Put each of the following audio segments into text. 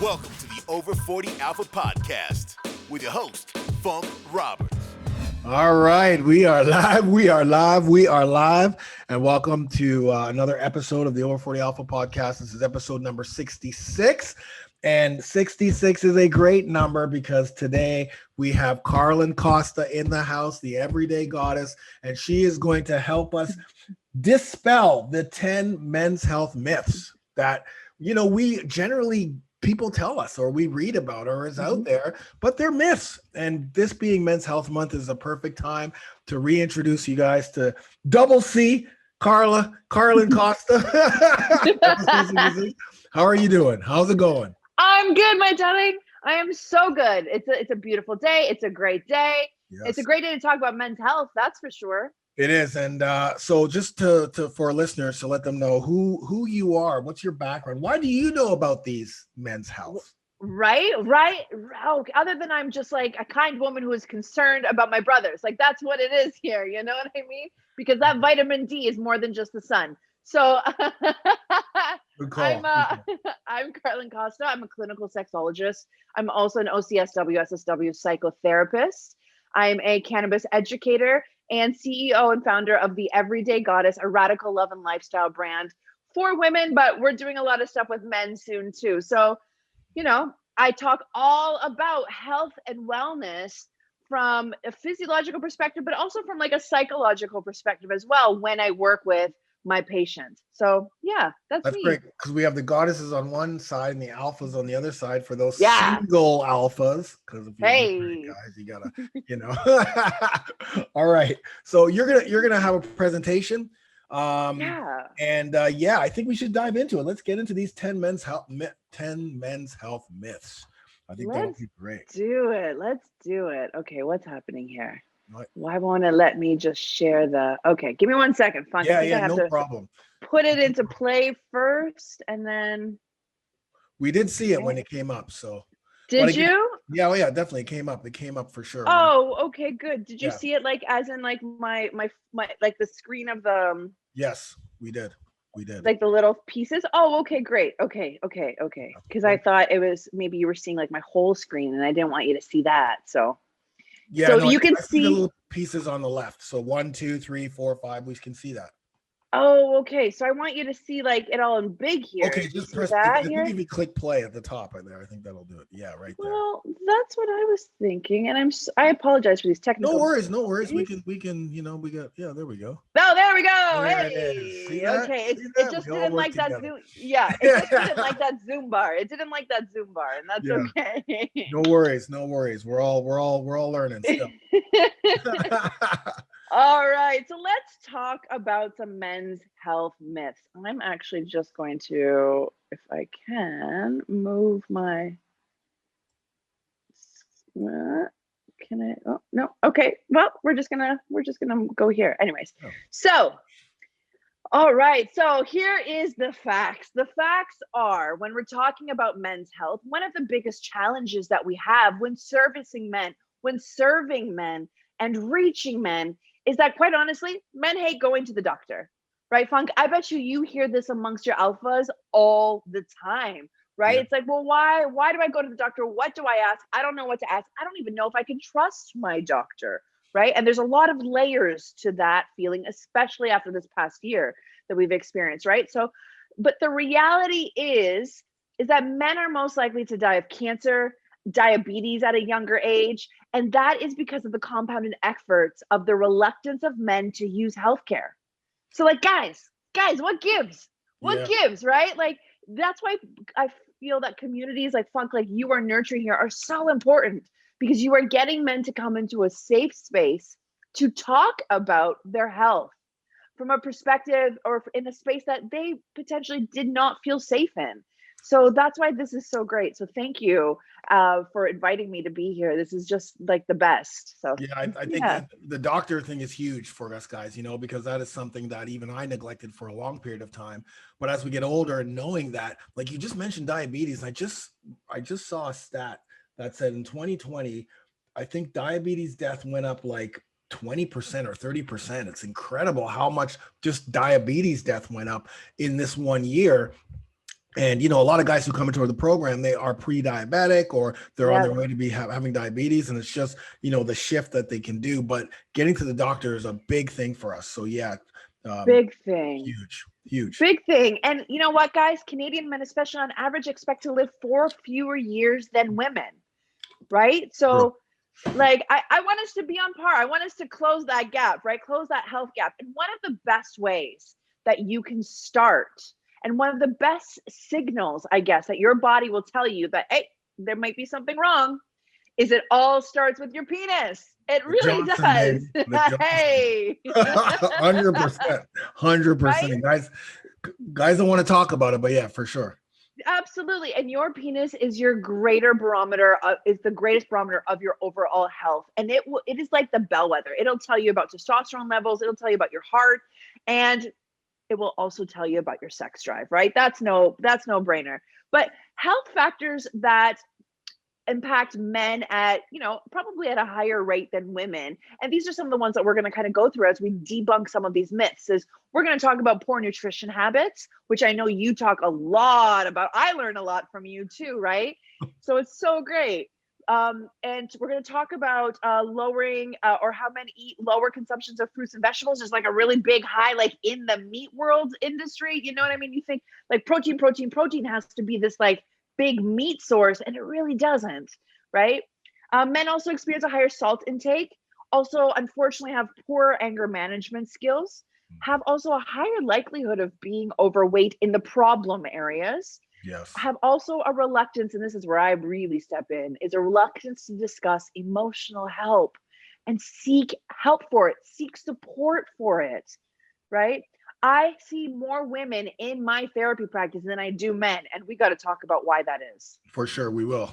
Welcome to the Over 40 Alpha Podcast with your host, Funk Roberts. All right, we are live, and welcome to another episode of the Over 40 Alpha Podcast. This is episode number 66, and 66 is a great number because today we have Carlen Costa in the house, the everyday goddess, and she is going to help us dispel the 10 men's health myths that, we generally people tell us or we read about or is out there, but they're myths. And this being Men's Health Month is a perfect time to reintroduce you guys to Double C, Carlen Costa. How are you doing? How's it going? I'm good, my darling. I am so good. It's a beautiful day. It's a great day. Yes. It's a great day to talk about men's health. That's for sure. It is. And so just to for our listeners, to let them know who you are, what's your background? Why do you know about these men's health? Right. Okay. Other than I'm just like a kind woman who is concerned about my brothers. Like that's what it is here. You know what I mean? Because that vitamin D is more than just the sun. So I'm Carlen Costa. I'm a clinical sexologist. I'm also an OCSW, SSW psychotherapist. I'm a cannabis educator and CEO and founder of the Everyday Goddess, a radical love and lifestyle brand for women, but we're doing a lot of stuff with men soon too. So, I talk all about health and wellness from a physiological perspective, but also from like a psychological perspective as well when I work with my patient. So yeah, that's me. Great, because we have the goddesses on one side and the alphas on the other side for those single alphas. Because if you're guys, you gotta, All right, so you're gonna have a presentation. I think we should dive into it. Let's get into these 10 men's health myths. I think that'll be great. Let's do it. Okay, what's happening here? Why won't it let me just share the? Okay, give me 1 second. Fun. No problem. Put it into play first, and then we did see it when it came up. So did you? Yeah, definitely came up. It came up for sure. Oh, okay, good. Did you see it like as in like my like the screen of the? Yes, we did. Like the little pieces. Oh, okay, great. Okay. Because I thought it was maybe you were seeing like my whole screen, and I didn't want you to see that. So. Yeah, so you can see the little pieces on the left. So 1, 2, 3, 4, 5. We can see that. Oh, okay. So I want you to see like it all in big here. Okay, just press that here. If you click play at the top right there, I think that'll do it. Yeah, right there. Well, that's what I was thinking, and I apologize for these technical. No worries. We can. We got. Yeah, there we go. Oh, there we go. There hey, okay. It just didn't like that Zoom. Yeah, it just didn't like that Zoom bar. It didn't like that Zoom bar, and that's okay. No worries. We're all learning still. All right, so let's talk about some men's health myths. I'm actually just going to, if I can, move my. Can I? Oh no. Okay. Well, we're just gonna go here. Anyways, So, all right. So here is the facts. The facts are, when we're talking about men's health, one of the biggest challenges that we have when serving men, and reaching men is that, quite honestly, men hate going to the doctor, right, Funk? I bet you hear this amongst your alphas all the time, right? Yeah. It's like, well, why do I go to the doctor? What do I ask? I don't know what to ask. I don't even know if I can trust my doctor, right? And there's a lot of layers to that feeling, especially after this past year that we've experienced, right? So, but the reality is that men are most likely to die of cancer, diabetes at a younger age, and that is because of the compounded efforts of the reluctance of men to use healthcare. So like, guys, what gives, right? Like, that's why I feel that communities like Funk, like you are nurturing here, are so important, because you are getting men to come into a safe space to talk about their health from a perspective or in a space that they potentially did not feel safe in. So that's why this is so great. So thank you for inviting me to be here. This is just like the best. So yeah, I think that the doctor thing is huge for us guys, because that is something that even I neglected for a long period of time. But as we get older and knowing that, like you just mentioned diabetes, I just saw a stat that said in 2020, I think diabetes death went up like 20% or 30%. It's incredible how much just diabetes death went up in this 1 year. And, a lot of guys who come into the program, they are pre-diabetic or they're on their way to be having diabetes. And it's just, the shift that they can do. But getting to the doctor is a big thing for us. So, yeah. Big thing. Huge. Big thing. And you know what, guys? Canadian men, especially on average, expect to live 4 fewer years than women. Right? So, like, I want us to be on par. I want us to close that gap, right? Close that health gap. And one of the best ways that you can start, and one of the best signals, I guess, that your body will tell you that, hey, there might be something wrong, is it all starts with your penis. It really does. Hey. 100%. Right? Guys don't want to talk about it, but yeah, for sure. Absolutely. And your penis is your greater barometer, is the greatest barometer of your overall health. And it is like the bellwether. It'll tell you about testosterone levels. It'll tell you about your heart. And it will also tell you about your sex drive, right? That's no brainer. But health factors that impact men at, probably at a higher rate than women. And these are some of the ones that we're going to kind of go through as we debunk some of these myths. Is we're going to talk about poor nutrition habits, which I know you talk a lot about. I learn a lot from you too, right? So it's so great. And we're going to talk about lowering or how men eat lower consumptions of fruits and vegetables. There's like a really big high, like in the meat world industry. You know what I mean? You think like protein has to be this like big meat source, and it really doesn't, right? Men also experience a higher salt intake, also unfortunately have poor anger management skills, have also a higher likelihood of being overweight in the problem areas. Yes. Have also a reluctance, and this is where I really step in, is a reluctance to discuss emotional help and seek help for it, seek support for it, right? I see more women in my therapy practice than I do men, and we got to talk about why that is. For sure, we will.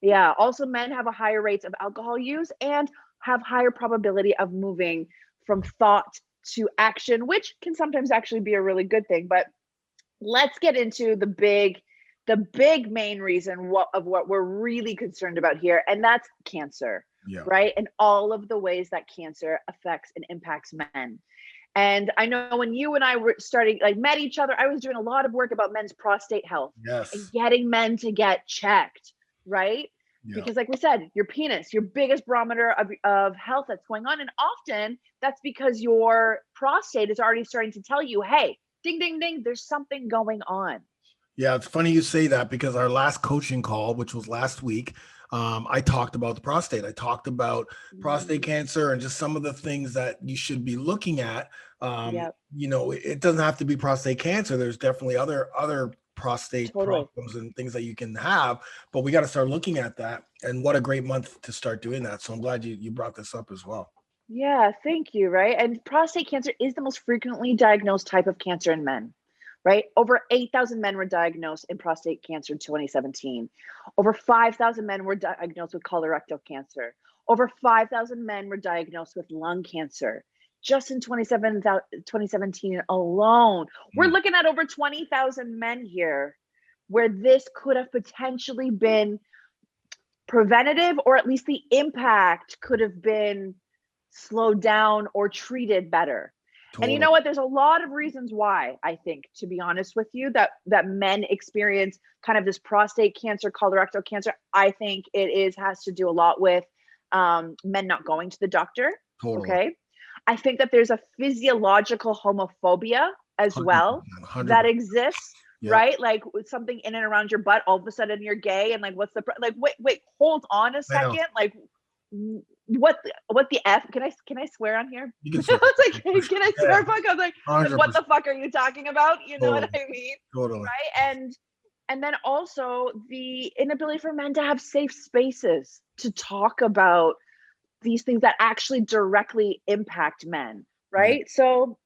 Yeah. Also, men have a higher rates of alcohol use and have higher probability of moving from thought to action, which can sometimes actually be a really good thing. But let's get into the big main reason of what we're really concerned about here, and that's cancer, right? And all of the ways that cancer affects and impacts men. And I know when you and I were met each other, I was doing a lot of work about men's prostate health and getting men to get checked, right? Yeah. Because like we said, your penis, your biggest barometer of health that's going on. And often that's because your prostate is already starting to tell you, hey, ding, ding, ding, there's something going on. Yeah, it's funny you say that because our last coaching call, which was last week, I talked about the prostate. I talked about prostate cancer and just some of the things that you should be looking at. It doesn't have to be prostate cancer. There's definitely other prostate problems and things that you can have, but we got to start looking at that. And what a great month to start doing that. So I'm glad you brought this up as well. Yeah, thank you. Right. And prostate cancer is the most frequently diagnosed type of cancer in men. Right? Over 8,000 men were diagnosed in prostate cancer in 2017. Over 5,000 men were diagnosed with colorectal cancer. Over 5,000 men were diagnosed with lung cancer. Just in 2017 alone. We're looking at over 20,000 men here where this could have potentially been preventative, or at least the impact could have been slowed down or treated better. And you know what? There's a lot of reasons why, I think, to be honest with you, that men experience kind of this prostate cancer, colorectal cancer. I think has to do a lot with men not going to the doctor. Okay. I think that there's a physiological homophobia as well 100%. That exists, right? Like something in and around your butt, all of a sudden you're gay, and like, what's the wait, hold on a second, like. What the F? Can I swear on here? You can swear. I was like, can I swear? Fuck. I was like, what the fuck are you talking about? You know what I mean? Totally. Right. And then also the inability for men to have safe spaces to talk about these things that actually directly impact men. Right. So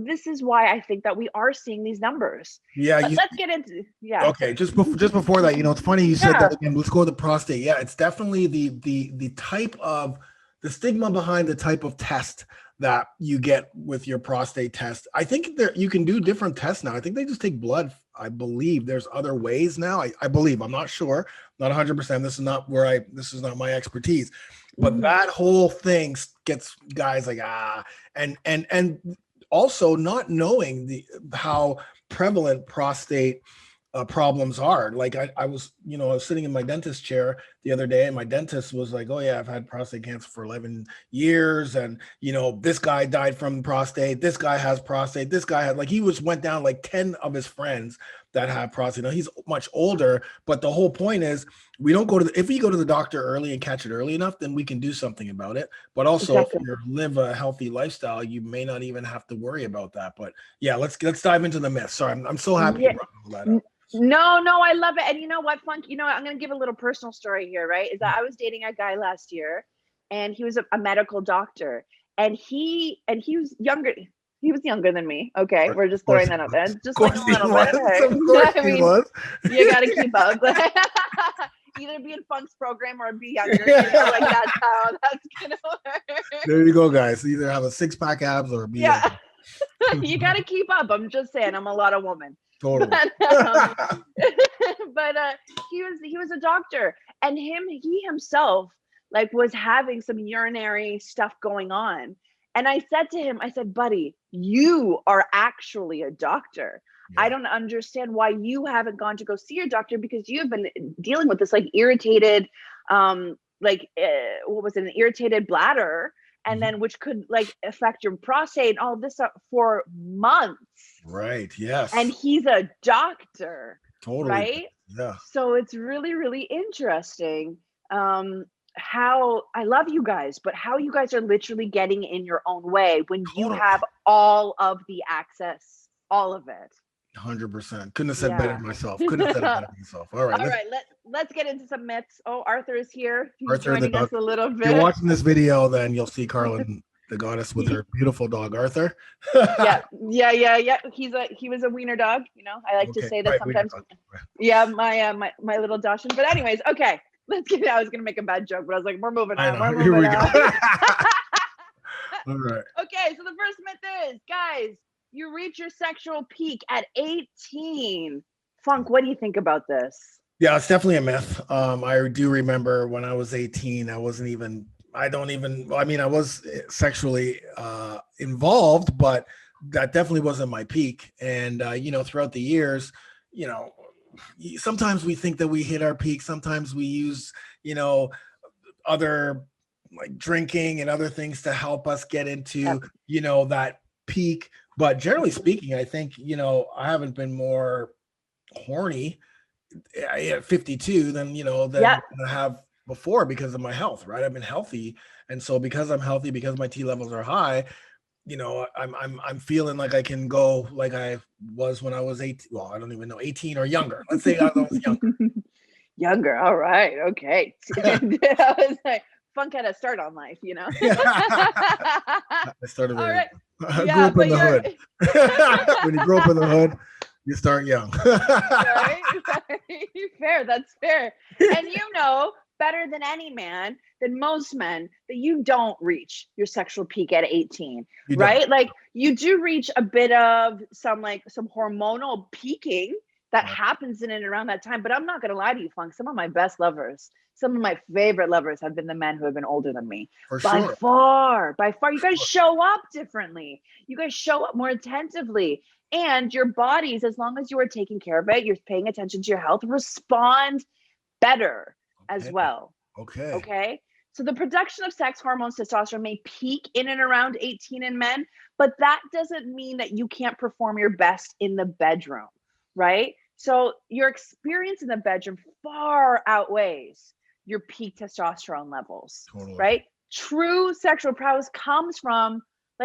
this is why I think that we are seeing these numbers. Yeah. Let's get into. Yeah. Okay. Just before that, it's funny you said that again. Let's go to the prostate. Yeah. It's definitely the type of the stigma behind the type of test that you get with your prostate test. I think you can do different tests now. I think they just take blood. I believe there's other ways now. I believe, I'm not sure, not 100%. This is not my expertise, but that whole thing gets guys like, and also not knowing how prevalent prostate problems are. Like I was, I was sitting in my dentist chair the other day, and my dentist was like, "Oh yeah, I've had prostate cancer for 11 years, and this guy died from prostate. This guy has prostate. This guy had he went down like 10 of his friends that have prostate. Now he's much older, but the whole point is we don't go to if we go to the doctor early and catch it early enough, then we can do something about it. But also, if you live a healthy lifestyle, you may not even have to worry about that. But yeah, let's dive into the myths. Sorry, I'm so happy you brought all that up. No, I love it. And you know what, Funk? I'm going to give a little personal story here, right? Is that I was dating a guy last year, and he was a medical doctor, and he was younger. He was younger than me. Okay, we're just throwing that out there. Just like a little bit. Hey. I mean, you got to keep up. Either be in Funk's program or be younger. Like that's how that's gonna work. There you go, guys. Either have a 6-pack abs or be younger. You got to keep up. I'm just saying. I'm a lot of woman. Totally. But he was a doctor, and he himself was having some urinary stuff going on. And I said to him, buddy, you are actually a doctor. Yeah. I don't understand why you haven't gone to go see your doctor, because you've been dealing with this irritated, what was it, an irritated bladder, and then which could affect your prostate and all this for months. Right. Yes. And he's a doctor. Totally. Right. Yeah. So it's really, really interesting. How I love you guys, but how you guys are literally getting in your own way when you have all of the access, all of it. 100%. Couldn't have said better myself. All right. Let's get into some myths. Oh, Arthur is here. He's Arthur, joining us a little bit. If you're watching this video, then you'll see Carlen, the goddess, with her beautiful dog, Arthur. Yeah. He was a wiener dog. I like to say that sometimes. Yeah, my little Dachshund. But anyways, okay. Let's get. I was gonna make a bad joke, but I was like, we're moving on. Here we go. All right. Okay, so the first myth is, guys, you reach your sexual peak at 18. Funk, what do you think about this? Yeah, it's definitely a myth. I do remember when I was 18, I was sexually involved, but that definitely wasn't my peak. And, throughout the years, sometimes we think that we hit our peak. Sometimes we use, other drinking and other things to help us get into, that peak. But generally speaking, I think, I haven't been more horny at 52 than, I have before, because of my health, right? I've been healthy. And so because I'm healthy, because my T levels are high, I'm feeling like I can go like I was when I was 18. Well, I don't even know, 18 or younger. Let's say I was younger. Younger. All right. Okay. I was like, Funk had a start on life, I started all right. I grew up in the hood. When you grow up in the hood, you start young. Right? Fair. That's fair. And better than any man, than most men, that you don't reach your sexual peak at 18, right? You do reach a bit of some hormonal peaking that happens in and around that time. But I'm not going to lie to you, Funk. Some of my best lovers, some of my favorite lovers have been the men who have been older than me. By far. You guys show up differently. You guys show up more attentively. And your bodies, as long as you are taking care of it, you're paying attention to your health, respond better as well. Okay. So the production of sex hormones, testosterone, may peak in and around 18 in men, but that doesn't mean that you can't perform your best in the bedroom, right? So your experience in the bedroom far outweighs your peak testosterone levels, right? True sexual prowess comes from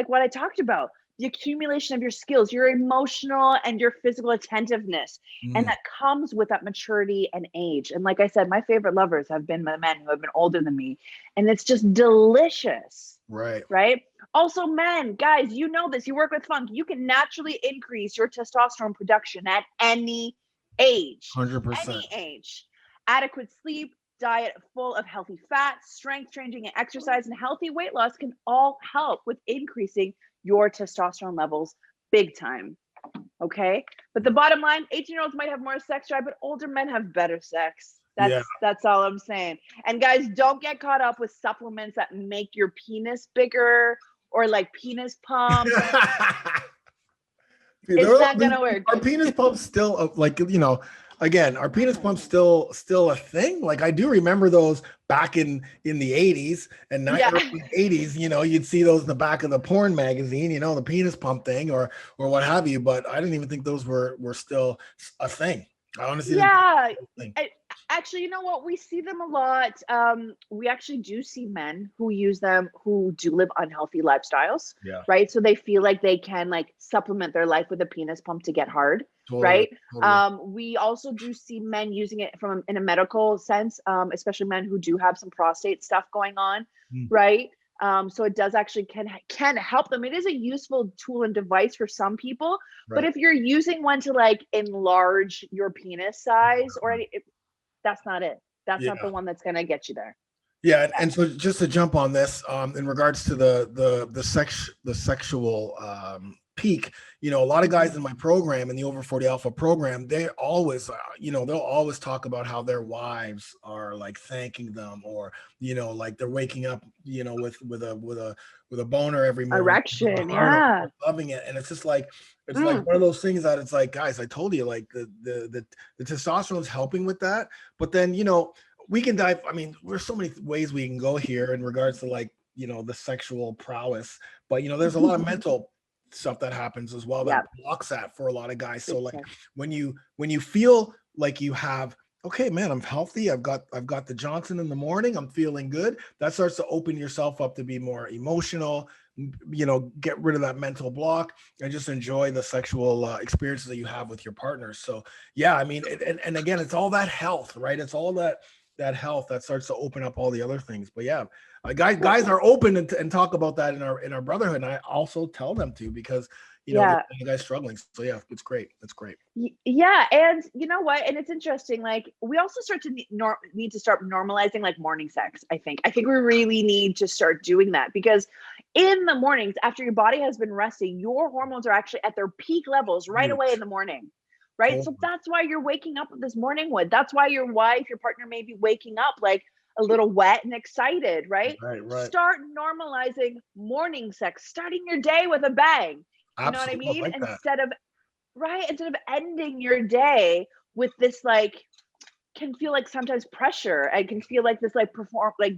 what I talked about, the accumulation of your skills, your emotional and your physical attentiveness. And that comes with that maturity and age. And like I said, my favorite lovers have been the men who have been older than me. And it's just delicious. Right. Also, men, guys, you know this, you work with Funk, you can naturally increase your testosterone production at any age. 100%. Any age. Adequate sleep, diet full of healthy fats, strength training and exercise, and healthy weight loss can all help with increasing your testosterone levels big time. Okay. But the bottom line, 18-year-olds might have more sex drive, but older men have better sex. That's all I'm saying. And guys, don't get caught up with supplements that make your penis bigger or penis pump. It's not gonna work. Our penis pump's still like, again, our penis pump's still a thing. Like I do remember those back in the 80s and early 80s, you'd see those in the back of the porn magazine, the penis pump thing or what have you. But I didn't even think those were still a thing. I honestly didn't think actually, you know what? We see them a lot. We actually do see men who use them who do live unhealthy lifestyles. Yeah. Right. So they feel like they can like supplement their life with a penis pump to get hard. Totally, right. totally. We also do see men using it in a medical sense, especially men who do have some prostate stuff going on. Right. So it does actually can help them. It is a useful tool and device for some people, but if you're using one to like enlarge your penis size or that's not it. That's not the one that's going to get you there. Yeah. And so just to jump on this, in regards to the sexual peak, a lot of guys in my program, in the Over 40 Alpha program, they always, they'll always talk about how their wives are like thanking them or, like they're waking up, with a boner every morning. Erection. Yeah. Loving it. And it's just like, like one of those things that it's like, guys, I told you, like the testosterone is helping with that. But then, we can dive. I mean, there's so many ways we can go here in regards to like, the sexual prowess, but there's a lot of mental stuff that happens as well that blocks that for a lot of guys. So like when you feel like you have, okay, man, I'm healthy. I've got the Johnson in the morning. I'm feeling good. That starts to open yourself up to be more emotional, get rid of that mental block and just enjoy the sexual experiences that you have with your partners. So yeah, I mean, and again, it's all that health, right? It's all that health that starts to open up all the other things. But yeah, guys are open and talk about that in our brotherhood. And I also tell them to, because the guys struggling. So yeah, it's great. That's great. Yeah. And you know what? And it's interesting. Like we also start to need to start normalizing like morning sex. I think we really need to start doing that, because in the mornings after your body has been resting, your hormones are actually at their peak levels right away in the morning. Right. Totally. So that's why you're waking up with this morning wood. That's why your partner may be waking up like a little wet and excited. Right. Start normalizing morning sex, starting your day with a bang. You know what I mean? Like instead of ending your day with this, like, can feel like sometimes pressure. I can feel like this, like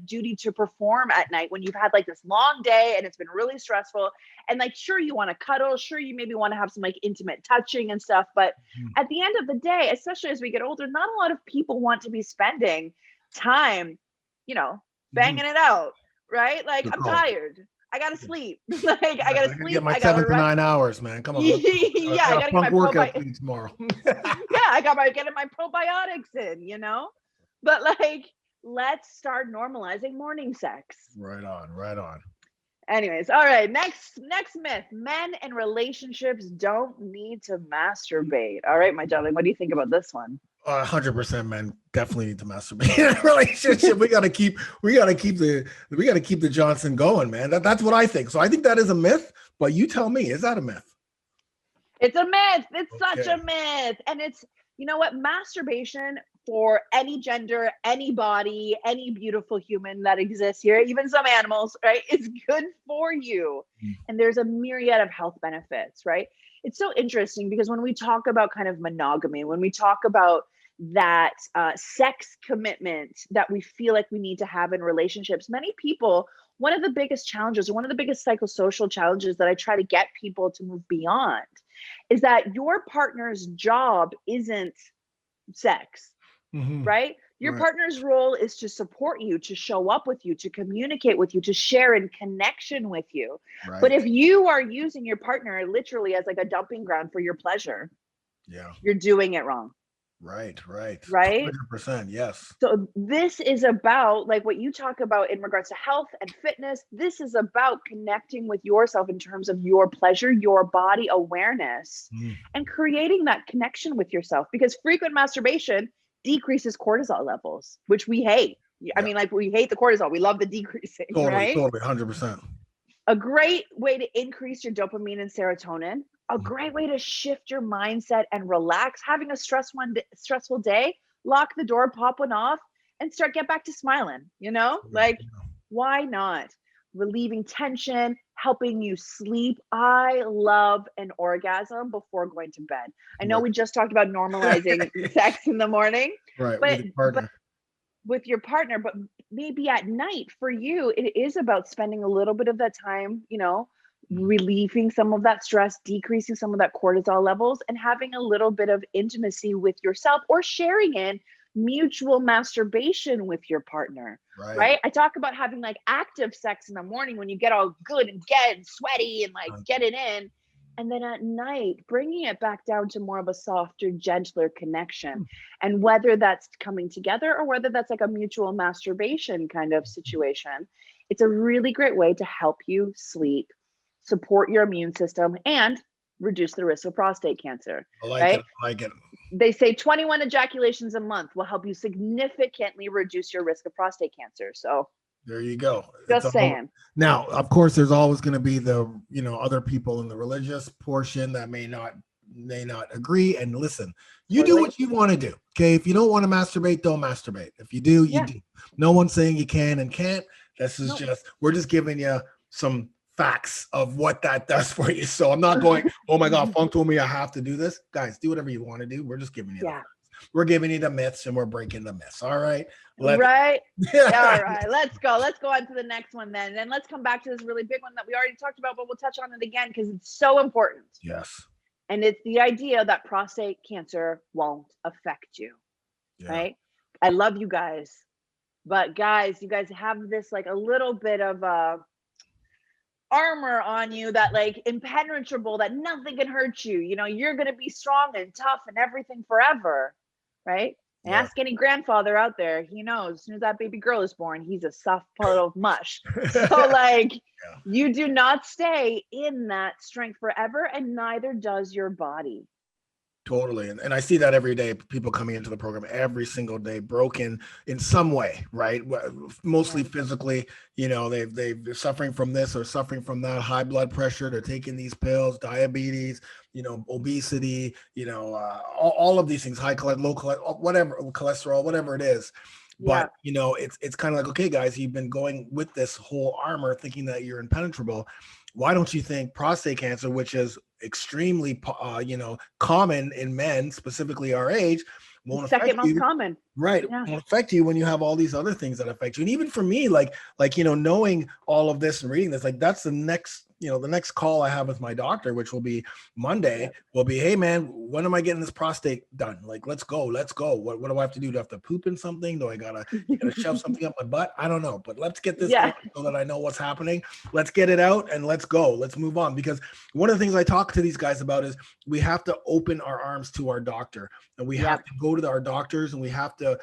duty to perform at night when you've had like this long day and it's been really stressful. And like, sure, you want to cuddle, sure, you maybe want to have some like intimate touching and stuff. But at the end of the day, especially as we get older, not a lot of people want to be spending time, banging it out, right? Like, I'm tired. I gotta sleep. Like I gotta sleep. Get my 7 to 9 hours, man. Come on. Yeah, I gotta get my probiotics tomorrow. I gotta get my probiotics in, But like, let's start normalizing morning sex. Right on. Anyways, all right. Next myth: men in relationships don't need to masturbate. All right, my darling, what do you think about this one? 100% men definitely need to masturbate in a relationship. We gotta keep the Johnson going, man. That's what I think. So I think that is a myth, but you tell me, is that a myth? It's a myth. It's such a myth. And it's, you know what, masturbation for any gender, any body, any beautiful human that exists here, even some animals, right? It's good for you. And there's a myriad of health benefits, right? It's so interesting because when we talk about kind of monogamy, when we talk about that sex commitment that we feel like we need to have in relationships, many people, one of the biggest challenges, or one of the biggest psychosocial challenges that I try to get people to move beyond is that your partner's job isn't sex, right? Your partner's role is to support you, to show up with you, to communicate with you, to share in connection with you. Right. But if you are using your partner literally as like a dumping ground for your pleasure, you're doing it wrong. Right. 100%, yes. So this is about, like what you talk about in regards to health and fitness, this is about connecting with yourself in terms of your pleasure, your body awareness, and creating that connection with yourself, because frequent masturbation decreases cortisol levels, which we hate. I mean, like, we hate the cortisol. We love the decreasing, right? Totally, 100%. A great way to increase your dopamine and serotonin, a great way to shift your mindset and relax. Having a stressful day, lock the door, pop one off, and get back to smiling, Like, why not? relieving tension, helping you sleep. I love an orgasm before going to bed. I know Right. we just talked about normalizing sex in the morning, Right, but with your partner. with your partner, but maybe at night for you, it is about spending a little bit of that time, relieving some of that stress, decreasing some of that cortisol levels, and having a little bit of intimacy with yourself or sharing in mutual masturbation with your partner. Right. Right. I talk about having like active sex in the morning when you get all good and get sweaty and like get it in. And then at night, bringing it back down to more of a softer, gentler connection. And whether that's coming together or whether that's like a mutual masturbation kind of situation, it's a really great way to help you sleep, support your immune system, and reduce the risk of prostate cancer. I like Right? it. I like it. They say 21 ejaculations a month will help you significantly reduce your risk of prostate cancer. So There you go. just saying. Now, of course, there's always going to be the, other people in the religious portion that may not agree. And listen, you do what you want to do. Okay. If you don't want to masturbate, don't masturbate. If you do, you do. No one's saying you can and can't. This is we're just giving you some facts of what that does for you. So I'm not going, oh my God, Funk told me I have to do this. Guys, do whatever you want to do. We're just giving you the facts. We're giving you the myths and we're breaking the myths. All right. Right. All right. Let's go. Let's go on to the next one then. And let's come back to this really big one that we already talked about, but we'll touch on it again because it's so important. Yes. And it's the idea that prostate cancer won't affect you. Right. I love you guys. But guys, you guys have this like a little bit of armor on you that like impenetrable, that nothing can hurt you. You're going to be strong and tough and everything forever. Right. And ask any grandfather out there, he knows as soon as that baby girl is born, he's a soft puddle of mush. So like you do not stay in that strength forever, and neither does your body. Totally. And I see that every day, people coming into the program every single day, broken in some way, right? Mostly physically, they're suffering from this or suffering from that, high blood pressure, they're taking these pills, diabetes, obesity, all of these things, high cholesterol, low cholesterol, whatever it is. But, it's kind of like, okay, guys, you've been going with this whole armor thinking that you're impenetrable. Why don't you think prostate cancer, which is extremely, common in men, specifically our age, won't affect you? Second most common. Right. Yeah. It won't affect you when you have all these other things that affect you. And even for me, like, knowing all of this and reading this, like that's the next call I have with my doctor, which will be Monday, will be, hey man, when am I getting this prostate done? Like, let's go. What do I have to do? Do I have to poop in something? Do I gotta shove something up my butt? I don't know, but let's get this done so that I know what's happening. Let's get it out and let's go. Let's move on. Because one of the things I talk to these guys about is we have to open our arms to our doctor, and we have to go to our doctors, and we have to,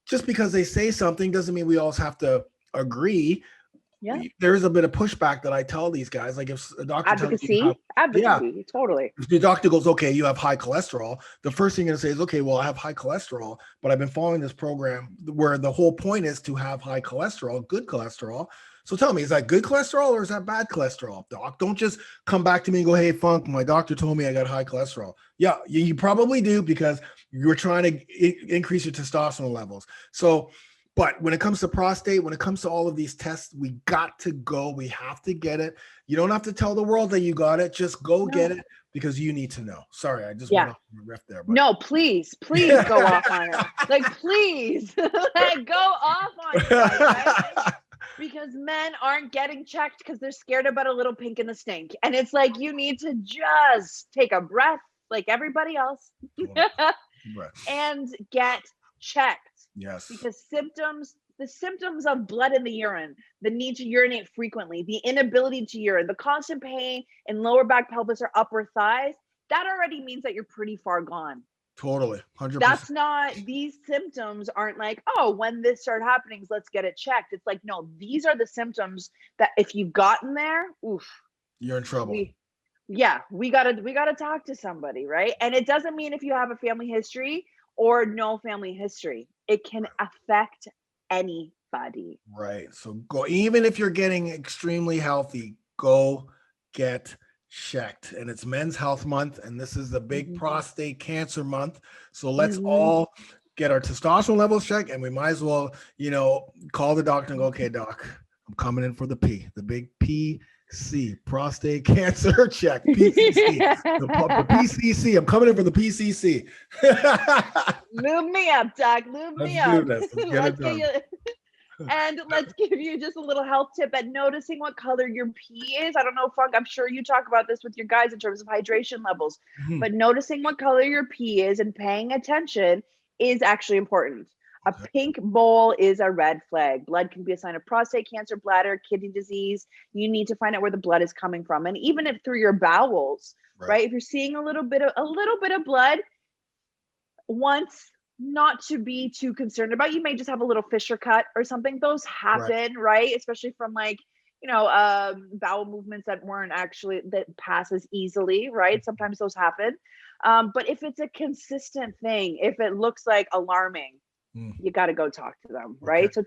just because they say something doesn't mean we always have to agree. There is a bit of pushback that I tell these guys, like if a doctor advocacy, totally. If the doctor goes, okay, you have high cholesterol, the first thing you're gonna say is, okay, well, I have high cholesterol, but I've been following this program where the whole point is to have high cholesterol, good cholesterol. So tell me, is that good cholesterol or is that bad cholesterol, doc? Don't just come back to me and go, hey, Funk, my doctor told me I got high cholesterol. Yeah, you probably do because you're trying to increase your testosterone levels. So, but when it comes to prostate, when it comes to all of these tests, we got to go. We have to get it. You don't have to tell the world that you got it. Just go get it because you need to know. Sorry, I just went off the riff there. But. No, please go off on it. Like, please, like, go off on it. Right? Because men aren't getting checked because they're scared about a little pink in the stink. And it's like, you need to just take a breath like everybody else and get checked. Yes. Because the symptoms of blood in the urine, the need to urinate frequently, the inability to urine, the constant pain in lower back, pelvis, or upper thighs, that already means that you're pretty far gone. Totally. 100%. That's not, these symptoms aren't like, oh, when this started happening, let's get it checked. It's like, no, these are the symptoms that if you've gotten there, you're in trouble. We gotta talk to somebody, right? And it doesn't mean if you have a family history or no family history, it can affect anybody. Right. So go, even if you're getting extremely healthy, go get checked. And it's Men's Health Month, and this is the big prostate cancer month. So let's all get our testosterone levels checked, and we might as well, call the doctor and go, okay, doc, I'm coming in for the P, the big PC, prostate cancer check, PCC, the PCC. I'm coming in for the PCC. Lube me up, Doc. Lube Let's me do up. this. Let's get it done. And let's give you just a little health tip at noticing what color your pee is. I don't know, Funk, I'm sure you talk about this with your guys in terms of hydration levels, but noticing what color your pee is and paying attention is actually important. A pink bowl is a red flag. Blood can be a sign of prostate cancer, bladder, kidney disease. You need to find out where the blood is coming from. And even if through your bowels, right? If you're seeing a little bit of blood, once not to be too concerned about. You may just have a little fissure cut or something. Those happen, right? Especially from like, bowel movements that weren't actually, that pass as easily, right? Sometimes those happen. But if it's a consistent thing, if it looks like alarming, you got to go talk to them, right? So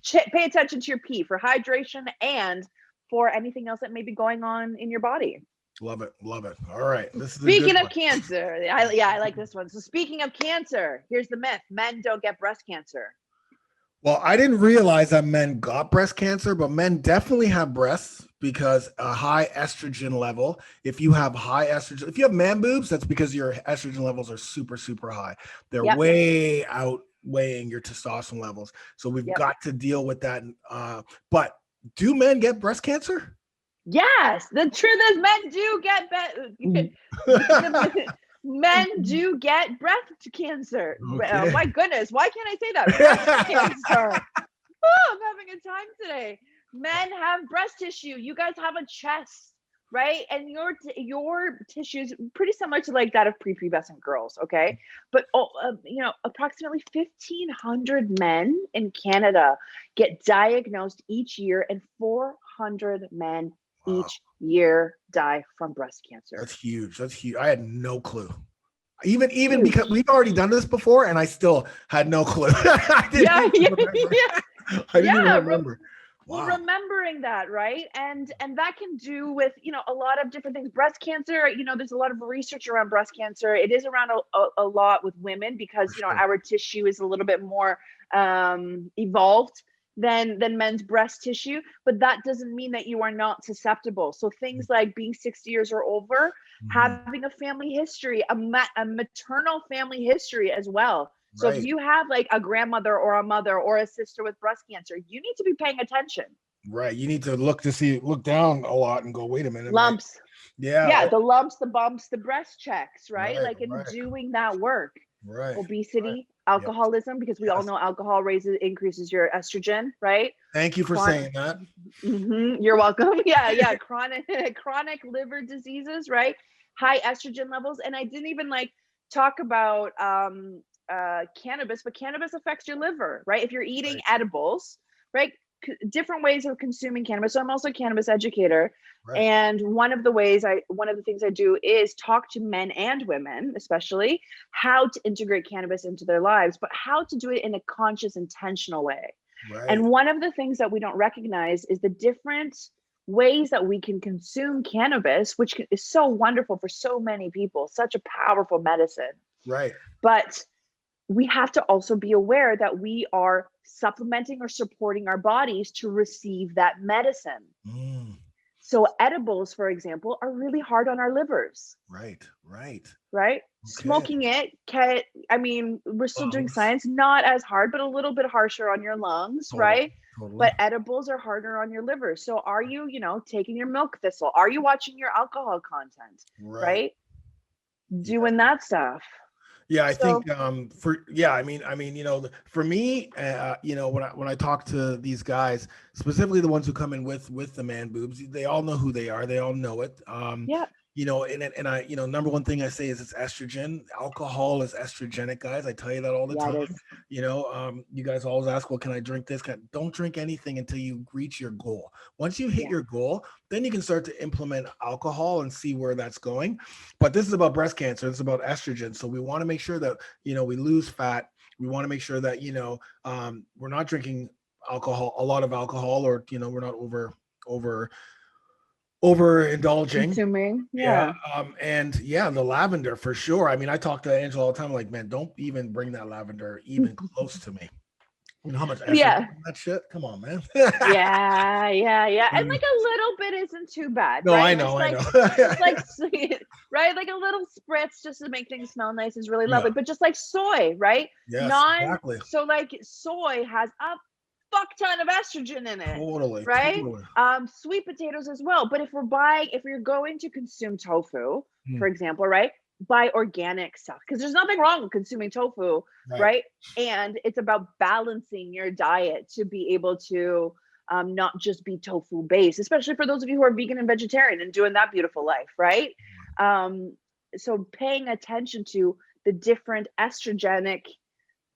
pay attention to your pee for hydration and for anything else that may be going on in your body. Love it. Love it. All right. This is Speaking of cancer, I like this one. So speaking of cancer, here's the myth. Men don't get breast cancer. Well, I didn't realize that men got breast cancer, but men definitely have breasts because a high estrogen level. If you have high estrogen, if you have man boobs, that's because your estrogen levels are super, super high. They're way outweighing your testosterone levels. So we've got to deal with that. But do men get breast cancer? Yes, the truth is men do get men do get breast cancer. Okay. Oh my goodness, why can't I say that? Breast cancer. Oh, I'm having a time today. Men have breast tissue. You guys have a chest, right? And your tissue is pretty similar to like that of prepubescent girls, okay? But approximately 1,500 men in Canada get diagnosed each year, and 400 men each year die from breast cancer. That's huge. That's huge. I had no clue. Even because we've already done this before, and I still had no clue. I didn't even remember. Well, remembering that, right? And that can do with, a lot of different things. Breast cancer, there's a lot of research around breast cancer. It is around a lot with women because, our tissue is a little bit more evolved than men's breast tissue, but that doesn't mean that you are not susceptible. So things like being 60 years or over, having a family history, a maternal family history as well. So if you have like a grandmother or a mother or a sister with breast cancer, you need to be paying attention. Right. You need to look down a lot and go, wait a minute. Lumps. Yeah. The lumps, the bumps, the breast checks, right? Doing that work. Right. Obesity, alcoholism, because we all know alcohol increases your estrogen, right? Thank you for saying that. You're welcome. Yeah. Chronic liver diseases, right? High estrogen levels. And I didn't even talk about cannabis, but cannabis affects your liver, right? If you're eating edibles, right? Different ways of consuming cannabis. So I'm also a cannabis educator. Right. And one of the things I do is talk to men and women, especially, how to integrate cannabis into their lives, but how to do it in a conscious, intentional way. Right. And one of the things that we don't recognize is the different ways that we can consume cannabis, which is so wonderful for so many people, such a powerful medicine. Right. But we have to also be aware that we are supplementing or supporting our bodies to receive that medicine. So edibles, for example, are really hard on our livers. Right. Okay. Smoking it, we're still doing science, not as hard, but a little bit harsher on your lungs, right? Totally. But edibles are harder on your liver. So are you, taking your milk thistle? Are you watching your alcohol content? Right? Doing that stuff. Yeah, I think for me, when I talk to these guys, specifically the ones who come in with the man boobs, they all know who they are. They all know it. Number one thing I say is it's estrogen. Alcohol is estrogenic, guys. I tell you that all the time. You guys always ask, well, can I drink this? Don't drink anything until you reach your goal. Once you hit your goal, then you can start to implement alcohol and see where that's going. But this is about breast cancer. It's about estrogen. So we want to make sure that, we lose fat. We want to make sure that, we're not drinking a lot of alcohol, or, we're not overindulging. Consuming. The lavender for sure. I talk to Angela all the time, like, man, don't even bring that lavender even close to me. You know how much Yeah. estrogen in that shit? Come on, man. Yeah. And like a little bit isn't too bad, No, right? I know. Just like sweet, right? Like a little spritz just to make things smell nice is really lovely. Yeah. But just like soy, right? Yes, exactly. So like soy has a fuck ton of estrogen in it, Totally. right? Sweet potatoes as well. But if you're going to consume tofu, Hmm. for example, right? Buy organic stuff, because there's nothing wrong with consuming tofu, right? And it's about balancing your diet to be able to not just be tofu based, especially for those of you who are vegan and vegetarian and doing that beautiful life, right? So paying attention to the different estrogenic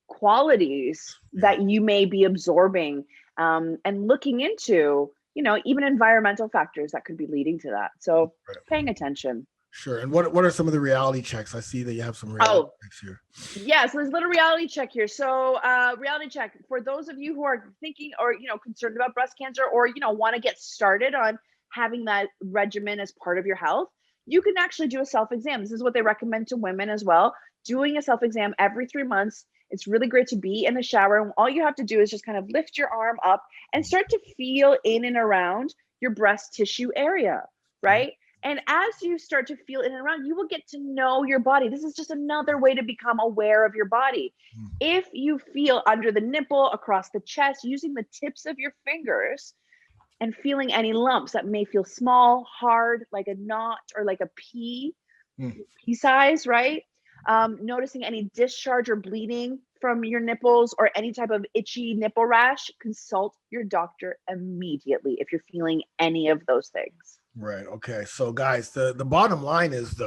qualities that you may be absorbing, and looking into, even environmental factors that could be leading to that. So paying attention. Sure. And what are some of the reality checks? I see that you have some reality checks here. Yeah, so there's a little reality check here. So reality check for those of you who are thinking or concerned about breast cancer, or want to get started on having that regimen as part of your health. You can actually do a self-exam. This is what they recommend to women as well. Doing a self-exam every 3 months. It's really great to be in the shower, and all you have to do is just kind of lift your arm up and start to feel in and around your breast tissue area, right? And as you start to feel in and around, you will get to know your body. This is just another way to become aware of your body. If you feel under the nipple, across the chest, using the tips of your fingers and feeling any lumps that may feel small, hard, like a knot or like a pea size, right? Noticing any discharge or bleeding from your nipples or any type of itchy nipple rash, consult your doctor immediately if you're feeling any of those things. Right. Okay. So guys, the bottom line is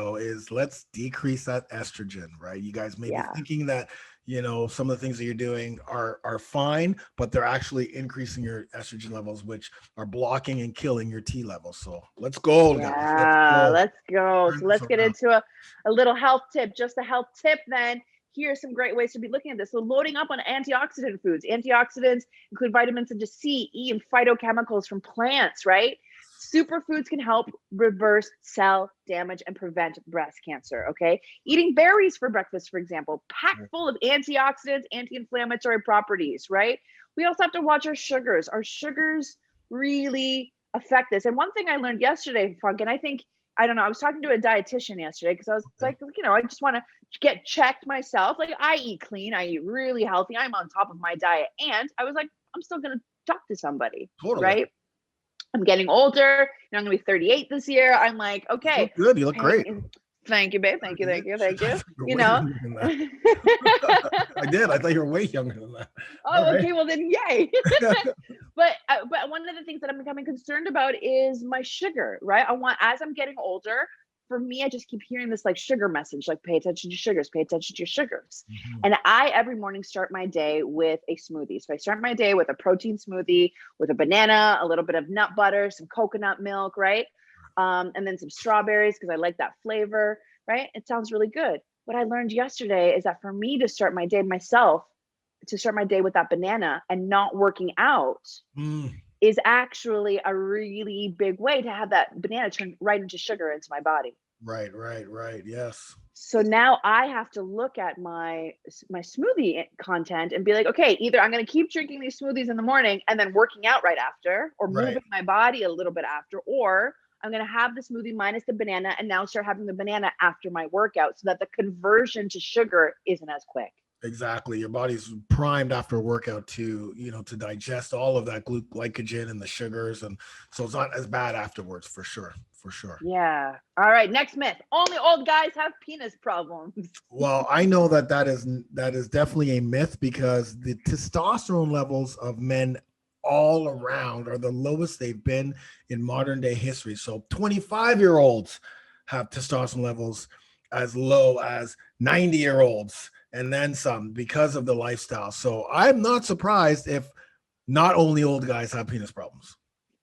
let's decrease that estrogen, right? You guys may be thinking that, some of the things that you're doing are fine, but they're actually increasing your estrogen levels, which are blocking and killing your T levels. So let's go, guys. Let's go. So let's get into a little health tip, just a health tip then. Here are some great ways to be looking at this. So loading up on antioxidant foods. Antioxidants include vitamins such as C, E, and phytochemicals from plants, right? Superfoods can help reverse cell damage and prevent breast cancer, okay? Eating berries for breakfast, for example, packed full of antioxidants, anti-inflammatory properties, right? We also have to watch our sugars. Our sugars really affect this. And one thing I learned yesterday, Funk, and I don't know, I was talking to a dietitian yesterday because I was like, I just want to get checked myself. Like, I eat clean, I eat really healthy, I'm on top of my diet. And I was like, I'm still going to talk to somebody, right? I'm getting older. I'm going to be 38 this year. I'm like, okay. You look good. You look great. Thank you, babe. Thank you. I did. I thought you were way younger than that. Oh, okay. Well, then, yay. But one of the things that I'm becoming concerned about is my sugar, right? As I'm getting older, for me, I just keep hearing this like sugar message, like pay attention to sugars, pay attention to your sugars. And I every morning start my day with a smoothie. So I start my day with a protein smoothie with a banana, a little bit of nut butter, some coconut milk, right? And then some strawberries because I like that flavor, right? It sounds really good. What I learned yesterday is that for me to start my day with that banana and not working out is actually a really big way to have that banana turn right into sugar into my body. Right. Yes. So now I have to look at my smoothie content and be like, okay, either I'm going to keep drinking these smoothies in the morning and then working out right after, or moving my body a little bit after, or I'm going to have the smoothie minus the banana and now start having the banana after my workout so that the conversion to sugar isn't as quick. Exactly. Your body's primed after a workout to digest all of that glycogen and the sugars. And so it's not as bad afterwards, for sure. Yeah. All right. Next myth. Only old guys have penis problems. Well, I know that is definitely a myth because the testosterone levels of men all around are the lowest they've been in modern day history. So 25-year-olds have testosterone levels as low as 90-year-olds. And then some because of the lifestyle. So I'm not surprised if not only old guys have penis problems.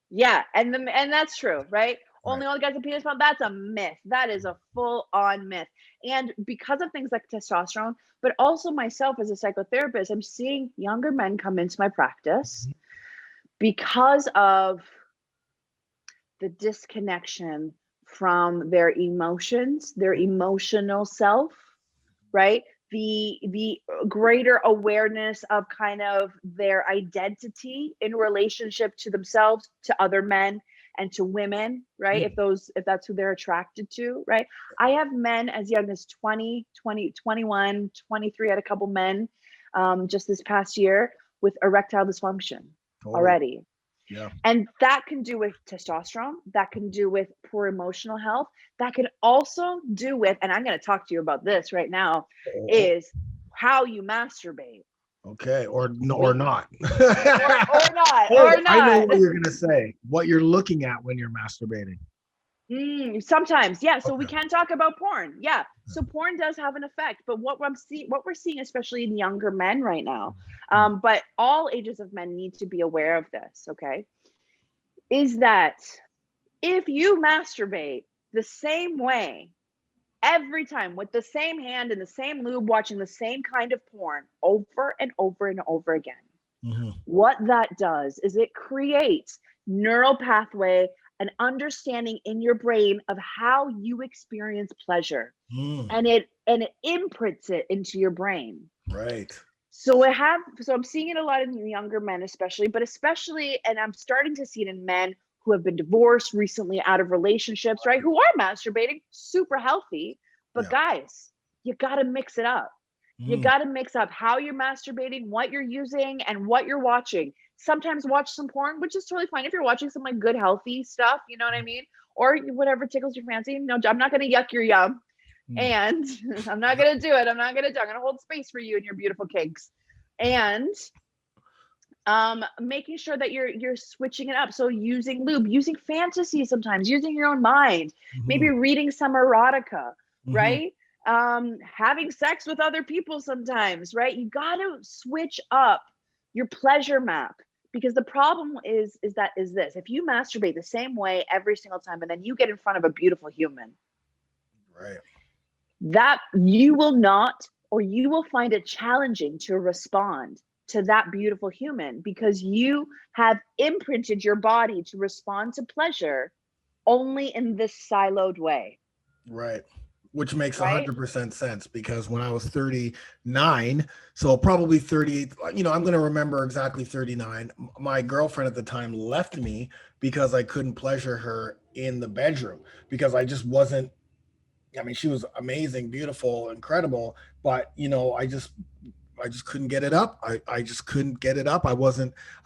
Yeah, and that's true, right? Only old guys have penis problems. That's a myth. That is a full-on myth. And because of things like testosterone, but also myself as a psychotherapist, I'm seeing younger men come into my practice because of the disconnection from their emotions, their emotional self, right? the greater awareness of kind of their identity in relationship to themselves, to other men, and to women, right? If that's who they're attracted to, right? I have men as young as 20, 21, 23. I had a couple men just this past year with erectile dysfunction already. Yeah. And that can do with testosterone, that can do with poor emotional health, that can also do with, and I'm going to talk to you about this right now, is how you masturbate. Okay, or not. or not. I know what you're gonna say. What you're looking at when you're masturbating. Sometimes, yeah. So we can talk about porn. Yeah. So porn does have an effect, but what we're seeing, especially in younger men right now, but all ages of men need to be aware of this. Okay, is that if you masturbate the same way every time with the same hand and the same lube, watching the same kind of porn over and over and over again, what that does is it creates neural pathway, an understanding in your brain of how you experience pleasure, and it imprints it into your brain. Right. So I'm seeing it a lot in younger men, especially, and I'm starting to see it in men who have been divorced recently, out of relationships, right? Who are masturbating, super healthy. But guys, you got to mix it up. You got to mix up how you're masturbating, what you're using, and what you're watching. Sometimes watch some porn, which is totally fine if you're watching some like good, healthy stuff, you know what I mean? Or whatever tickles your fancy. No, I'm not going to yuck your yum. And I'm not going to do it. I'm going to hold space for you and your beautiful kinks. And making sure that you're switching it up. So using lube, using fantasy, sometimes using your own mind, maybe reading some erotica, right? Having sex with other people sometimes, right? You got to switch up your pleasure map, because the problem is this: if you masturbate the same way every single time, and then you get in front of a beautiful human, right, that you will not, or you will find it challenging to respond to that beautiful human, because you have imprinted your body to respond to pleasure only in this siloed way. Right. Which makes 100% sense, because when I was 39, so probably 38, I'm going to remember exactly 39. My girlfriend at the time left me because I couldn't pleasure her in the bedroom, because I just wasn't, she was amazing, beautiful, incredible, but I just couldn't get it up. I just couldn't get it up. I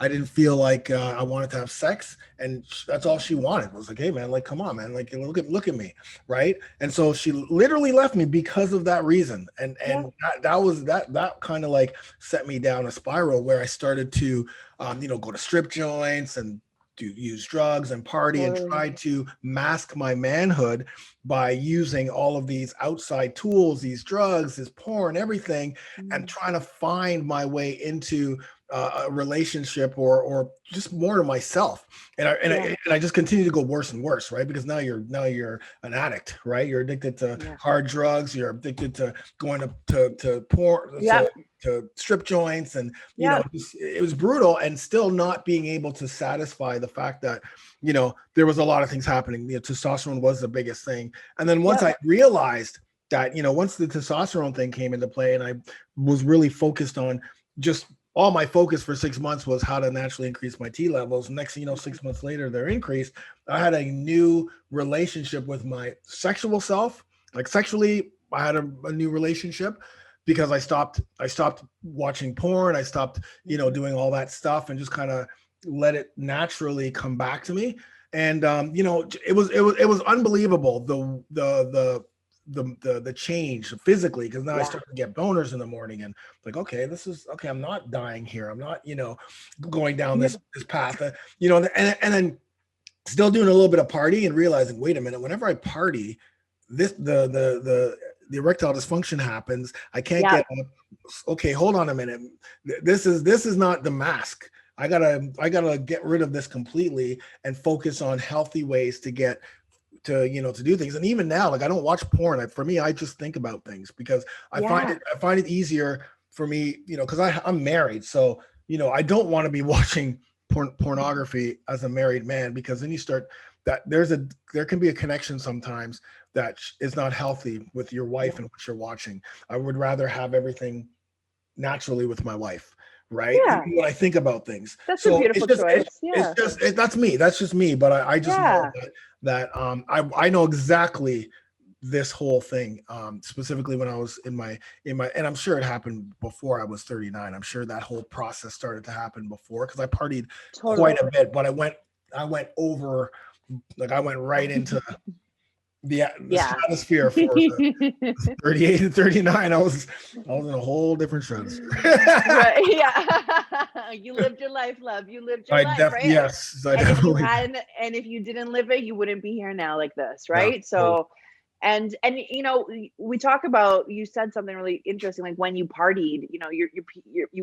didn't feel like I wanted to have sex, and that's all she wanted. Was like, hey man, like, come on, man, like, look at me, right? And so she literally left me because of that reason. And that kind of like set me down a spiral where I started to, go to strip joints and to use drugs and party and try to mask my manhood by using all of these outside tools, these drugs, this porn, everything, and trying to find my way into a relationship or just more to myself. And I just continue to go worse and worse, right? Because now you're an addict, right? You're addicted to hard drugs. You're addicted to going to porn, to strip joints, and it was brutal, and still not being able to satisfy the fact that there was a lot of things happening. Testosterone was the biggest thing, and then once I realized that, once the testosterone thing came into play, and I was really focused on, just all my focus for 6 months was how to naturally increase my T levels. Next thing 6 months later, they're increased. I had a new relationship with my sexual self. Like, sexually, I had a new relationship, because I stopped watching porn. I stopped, doing all that stuff, and just kind of let it naturally come back to me. And it was unbelievable, the change physically, because now I started to get boners in the morning, and like, okay, I'm not dying here. I'm not, going down this path, and then still doing a little bit of party and realizing, wait a minute, whenever I party, the erectile dysfunction happens. I can't get up. Okay, hold on a minute. This is not the mask. I gotta get rid of this completely and focus on healthy ways to get to do things. And even now, like, I don't watch porn. For me, I just think about things, because I find it easier for me, because I'm married, so I don't want to be watching pornography as a married man, because then you start that there can be a connection sometimes that is not healthy with your wife and what you're watching. I would rather have everything naturally with my wife, right? Yeah. Even when I think about things. That's So a beautiful choice. that's me. That's just me. But I just know Yeah. that I know exactly this whole thing, specifically when I was in my, and I'm sure it happened before I was 39. I'm sure that whole process started to happen before, because I partied quite a bit, but I went over, like I went right into the stratosphere for the 38 and 39. I was in a whole different stratosphere. Right. Yeah. You lived your life, love. You lived your life, right? Yes. And if you didn't live it, you wouldn't be here now like this, right? Yeah, totally. So, and you know, we talk about, you said something really interesting, like when you partied, you know, you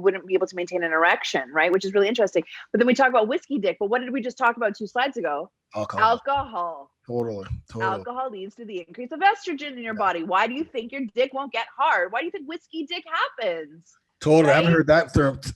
wouldn't be able to maintain an erection, right? Which is really interesting. But then we talk about whiskey dick. But what did we just talk about 2 slides ago? Alcohol. Totally. Alcohol leads to the increase of estrogen in your body. Why do you think your dick won't get hard? Why do you think whiskey dick happens? Totally. Right?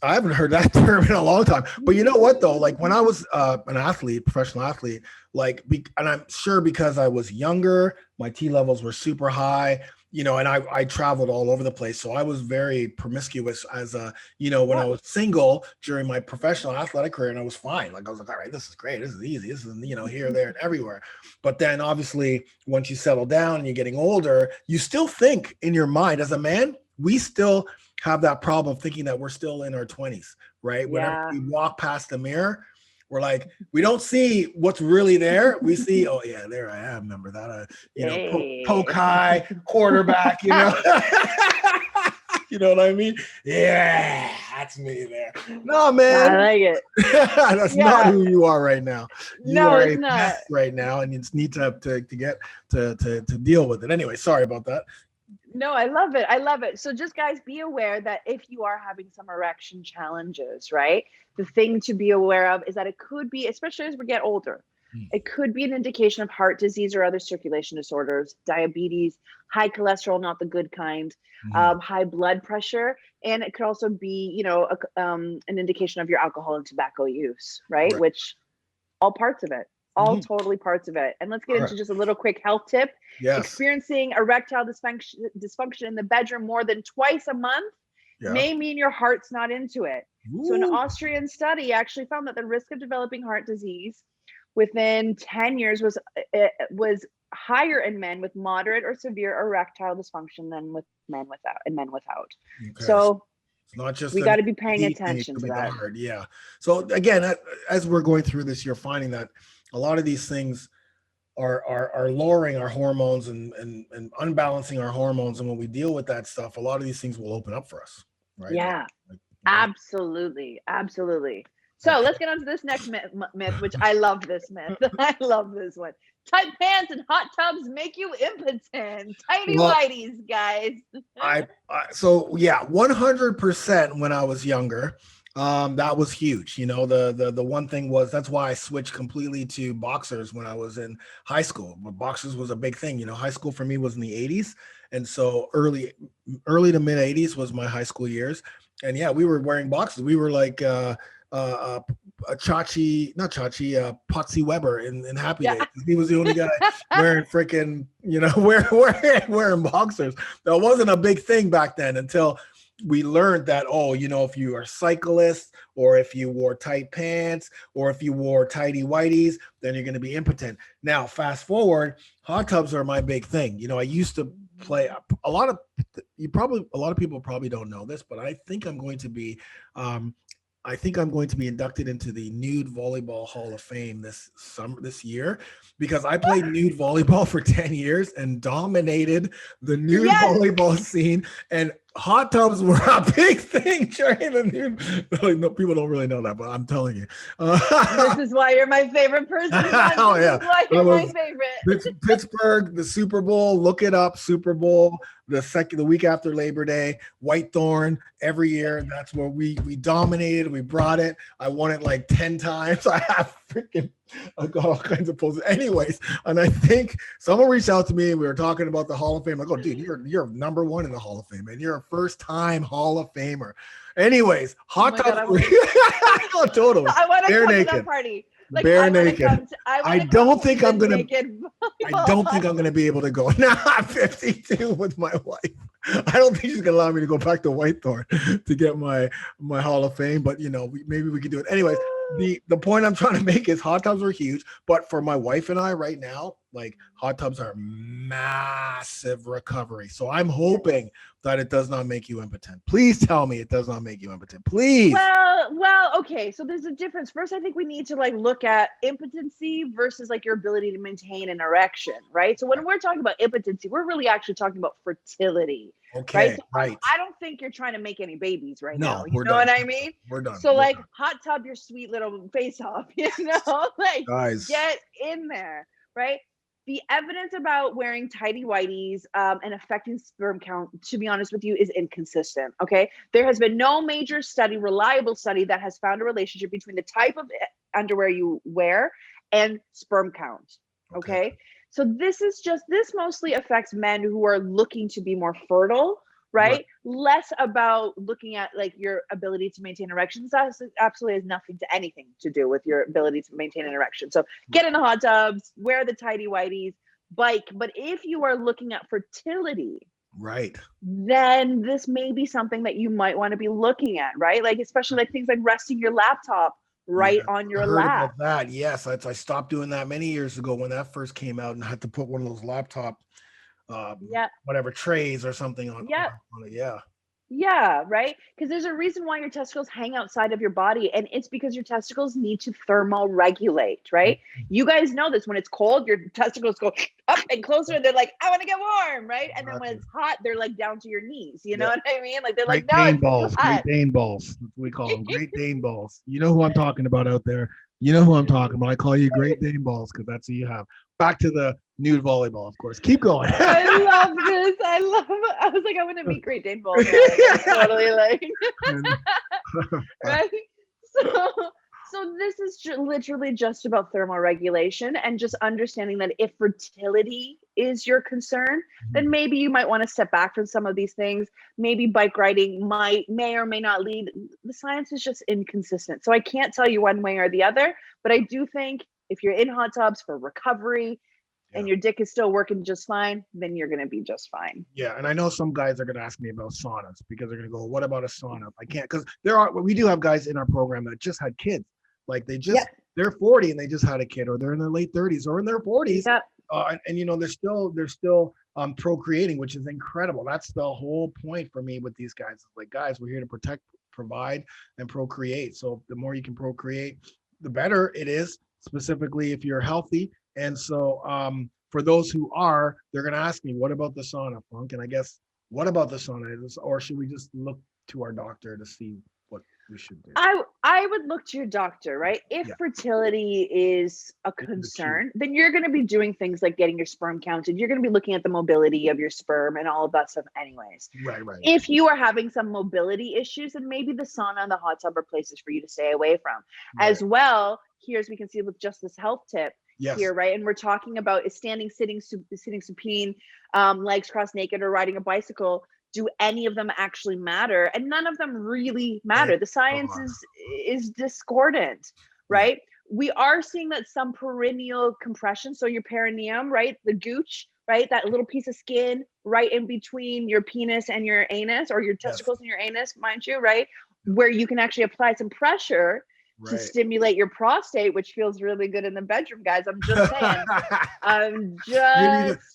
I haven't heard that term in a long time. But you know what though? Like when I was an athlete, professional athlete, and I'm sure because I was younger, my T levels were super high, you know, and I traveled all over the place. So I was very promiscuous as when I was single during my professional athletic career, and I was fine. Like I was like, all right, this is great. This is easy. This is, here, there, and everywhere. But then obviously once you settle down and you're getting older, you still think in your mind as a man, we still have that problem of thinking that we're still in our 20s, right? Whenever we walk past the mirror, we're like, we don't see what's really there. We see, oh yeah, there I am. Remember that, poke high quarterback, you know, you know what I mean? Yeah, that's me there. No, man, I like it. That's not who you are right now. You are it's a not mess right now, and you just need to get to deal with it. Anyway, sorry about that. No, I love it. I love it. So just guys, be aware that if you are having some erection challenges, right? The thing to be aware of is that it could be, especially as we get older, it could be an indication of heart disease or other circulation disorders, diabetes, high cholesterol, not the good kind, high blood pressure. And it could also be, an indication of your alcohol and tobacco use, right? Which all parts of it. All totally parts of it. And let's get into just a little quick health tip. Yes. Experiencing erectile dysfunction in the bedroom more than twice a month may mean your heart's not into it. Ooh. So an Austrian study actually found that the risk of developing heart disease within 10 years was higher in men with moderate or severe erectile dysfunction than with men without. Okay. So it's not just we got to be paying attention to that. Hard. Yeah. So again, as we're going through this, you're finding that a lot of these things are lowering our hormones and unbalancing our hormones. And when we deal with that stuff, a lot of these things will open up for us. Right. Yeah, absolutely. So let's get on to this next myth, which I love this myth. I love this one. Tight pants and hot tubs make you impotent. Tighty whities, guys. 100% when I was younger. That was huge. The one thing was, that's why I switched completely to boxers when I was in high school. But boxers was a big thing. High school for me was in the 80s. And so early to mid 80s was my high school years. And yeah, we were wearing boxers. We were like Potsy Weber in Happy Days. He was the only guy wearing freaking, wearing boxers. That wasn't a big thing back then until we learned that, if you are a cyclist, or if you wore tight pants, or if you wore tighty whities, then you're going to be impotent. Now, fast forward, hot tubs are my big thing. I used to play a lot of people probably don't know this, but I think I'm going to be inducted into the Nude Volleyball Hall of Fame this year, because I played nude volleyball for 10 years and dominated the nude volleyball scene, and hot tubs were a big thing during the nude. No, people don't really know that, but I'm telling you. This is why you're my favorite person. Oh yeah, why you're my favorite. Pittsburgh, the Super Bowl. Look it up. Super Bowl. The week after Labor Day, Whitethorn every year. That's where we dominated. We brought it. I won it like 10 times. I got all kinds of poses. Anyways, and I think someone reached out to me and we were talking about the Hall of Fame. I go, dude, you're number one in the Hall of Fame, and you're a first-time Hall of Famer. Anyways, hot tubs. Totally. I want to come to that party. Like, bare I wanna naked. come to- I I wanna don't come think to I'm the gonna. naked I volleyball don't think I'm going to be able to go. Now I'm 52 with my wife. I don't think she's going to allow me to go back to Whitethorn to get my Hall of Fame. But maybe we could do it. Anyways, the point I'm trying to make is hot tubs are huge. But for my wife and I right now, like hot tubs are massive recovery. So I'm hoping that it does not make you impotent. Please tell me it does not make you impotent. Please. Well, okay. So there's a difference. First, I think we need to like look at impotency versus like your ability to maintain an erection, right? So when we're talking about impotency, we're really actually talking about fertility, Okay. right? So Right. I don't think you're trying to make any babies right now. You we're know done. what I mean? We're done. So We're like done. hot tub your sweet little face off, like Guys. get in there, right? The evidence about wearing tighty whities and affecting sperm count, to be honest with you, is inconsistent. Okay. There has been no major study, reliable study, that has found a relationship between the type of underwear you wear and sperm count. Okay. So this mostly affects men who are looking to be more fertile, right? Less about looking at like your ability to maintain erections. That absolutely has nothing to anything to do with your ability to maintain an erection. So get in the hot tubs, wear the tighty whities, bike. But if you are looking at fertility, Right. then this may be something that you might want to be looking at, right? Like especially like things like resting your laptop right on your I heard lap. about that. Yes, I stopped doing that many years ago when that first came out, and I had to put one of those laptop, whatever trays or something on it. Yeah. Yeah, right. Because there's a reason why your testicles hang outside of your body, and it's because your testicles need to thermoregulate, right? You guys know this. When it's cold, your testicles go up and closer, and they're like, I want to get warm, right? And then when it's hot, they're like down to your knees. You know what I mean? Like they're Great like, no, Dane it's balls. too hot. Great Dane balls. That's what we call them. Great Dane balls. You know who I'm talking about out there. You know who I'm talking about. I call you Great Dane balls because that's who you have. Back to the nude volleyball, of course. Keep going. I love this. I was like, I want to meet Great Dane Ball now. Totally like, right? So this is literally just about thermoregulation and just understanding that if fertility is your concern, then maybe you might want to step back from some of these things. Maybe bike riding may or may not lead. The science is just inconsistent. So I can't tell you one way or the other, but I do think if you're in hot tubs for recovery and your dick is still working just fine, then you're going to be just fine. Yeah, and I know some guys are going to ask me about saunas because they're going to go, "What about a sauna?" I can't, because we do have guys in our program that just had kids, like they're 40 and they just had a kid, or they're in their late 30s or in their 40s, and they're still procreating, which is incredible. That's the whole point for me with these guys. It's like, guys, we're here to protect, provide, and procreate. So the more you can procreate, the better it is, specifically if you're healthy. And so for those who are, they're going to ask me, what about the sauna, Funk? And I guess, what about the sauna? Or should we just look to our doctor to see what we should do? I would look to your doctor, right? If fertility is a concern, then you're going to be doing things like getting your sperm counted. You're going to be looking at the mobility of your sperm and all of that stuff anyways. Right. If you are having some mobility issues, then maybe the sauna and the hot tub are places for you to stay away from. As well, here's we can see with just this health tip. Here, right? And we're talking about standing, sitting supine, legs crossed naked, or riding a bicycle. Do any of them actually matter? And none of them really matter. The science is discordant, right? We are seeing that some perineal compression, so your perineum, right? The gooch, right? That little piece of skin right in between your penis and your anus, or your testicles and your anus, mind you, right? Where you can actually apply some pressure to stimulate your prostate, which feels really good in the bedroom, guys. I'm just saying.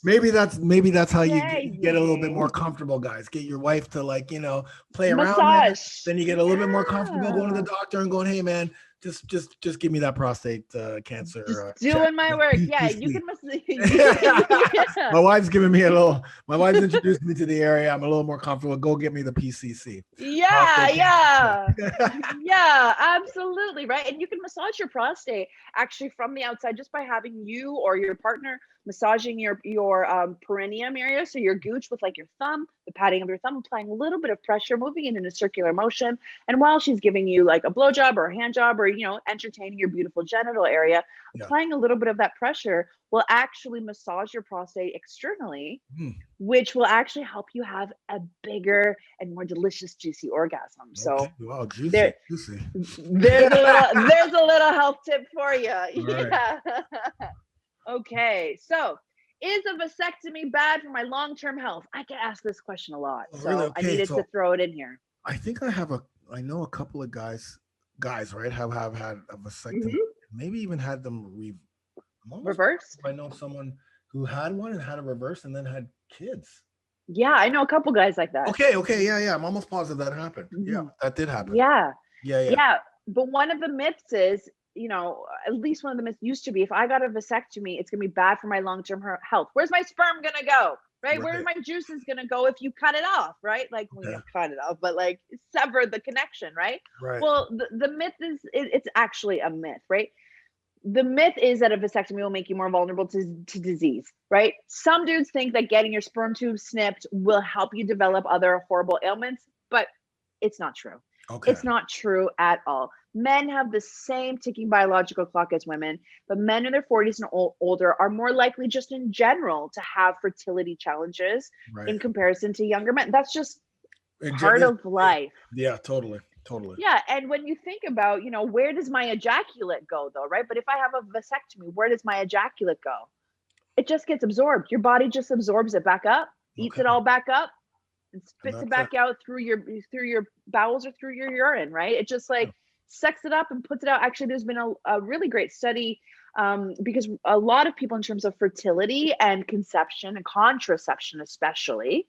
Maybe that's how you get a little bit more comfortable, guys. Get your wife to play around. Massage. Then you get a little bit more comfortable going to the doctor and going, "Hey, man, just give me that prostate cancer." Just doing my work. Yeah, you can. My wife's giving me my wife's introduced me to the area. I'm a little more comfortable. Go get me the PCC. Yeah, absolutely, right. And you can massage your prostate actually from the outside just by having you or your partner massaging your perineum area, so your gooch with like your thumb, the patting of your thumb, applying a little bit of pressure, moving it in a circular motion. And while she's giving you like a blowjob or a hand job, or entertaining your beautiful genital area, applying a little bit of that pressure will actually massage your prostate externally, which will actually help you have a bigger and more delicious, juicy orgasm. So wow, juicy. There's a little health tip for you. Yeah. Right. Okay. So, is a vasectomy bad for my long-term health? I get asked this question a lot, so really? Okay. I needed to throw it in here. I think I know a couple of guys, right, have had a vasectomy, maybe even had them reversed. I know someone who had one and had a reverse and then had kids. Yeah, I know a couple guys like that. Okay, yeah. I'm almost positive that happened. Yeah, that did happen. Yeah. But one of the myths is, at least one of the myths used to be, if I got a vasectomy, it's gonna be bad for my long-term health. Where's my sperm gonna go? Right? Where's my juices gonna go if you cut it off? Right? Like, well, you don't cut it off, but like sever the connection, right? Well, the myth is, it's actually a myth, right? The myth is that a vasectomy will make you more vulnerable to disease, right? Some dudes think that getting your sperm tube snipped will help you develop other horrible ailments, but it's not true. Okay. It's not true at all. Men have the same ticking biological clock as women, but men in their 40s and older are more likely just in general to have fertility challenges in comparison to younger men. That's just part of life. Yeah, totally. Yeah, and when you think about, where does my ejaculate go though, right? But if I have a vasectomy, where does my ejaculate go? It just gets absorbed. Your body just absorbs it back up, eats it all back up, and spits it back out through your bowels or through your urine, right? It just sucks it up and puts it out. Actually, there's been a really great study because a lot of people, in terms of fertility and conception and contraception especially,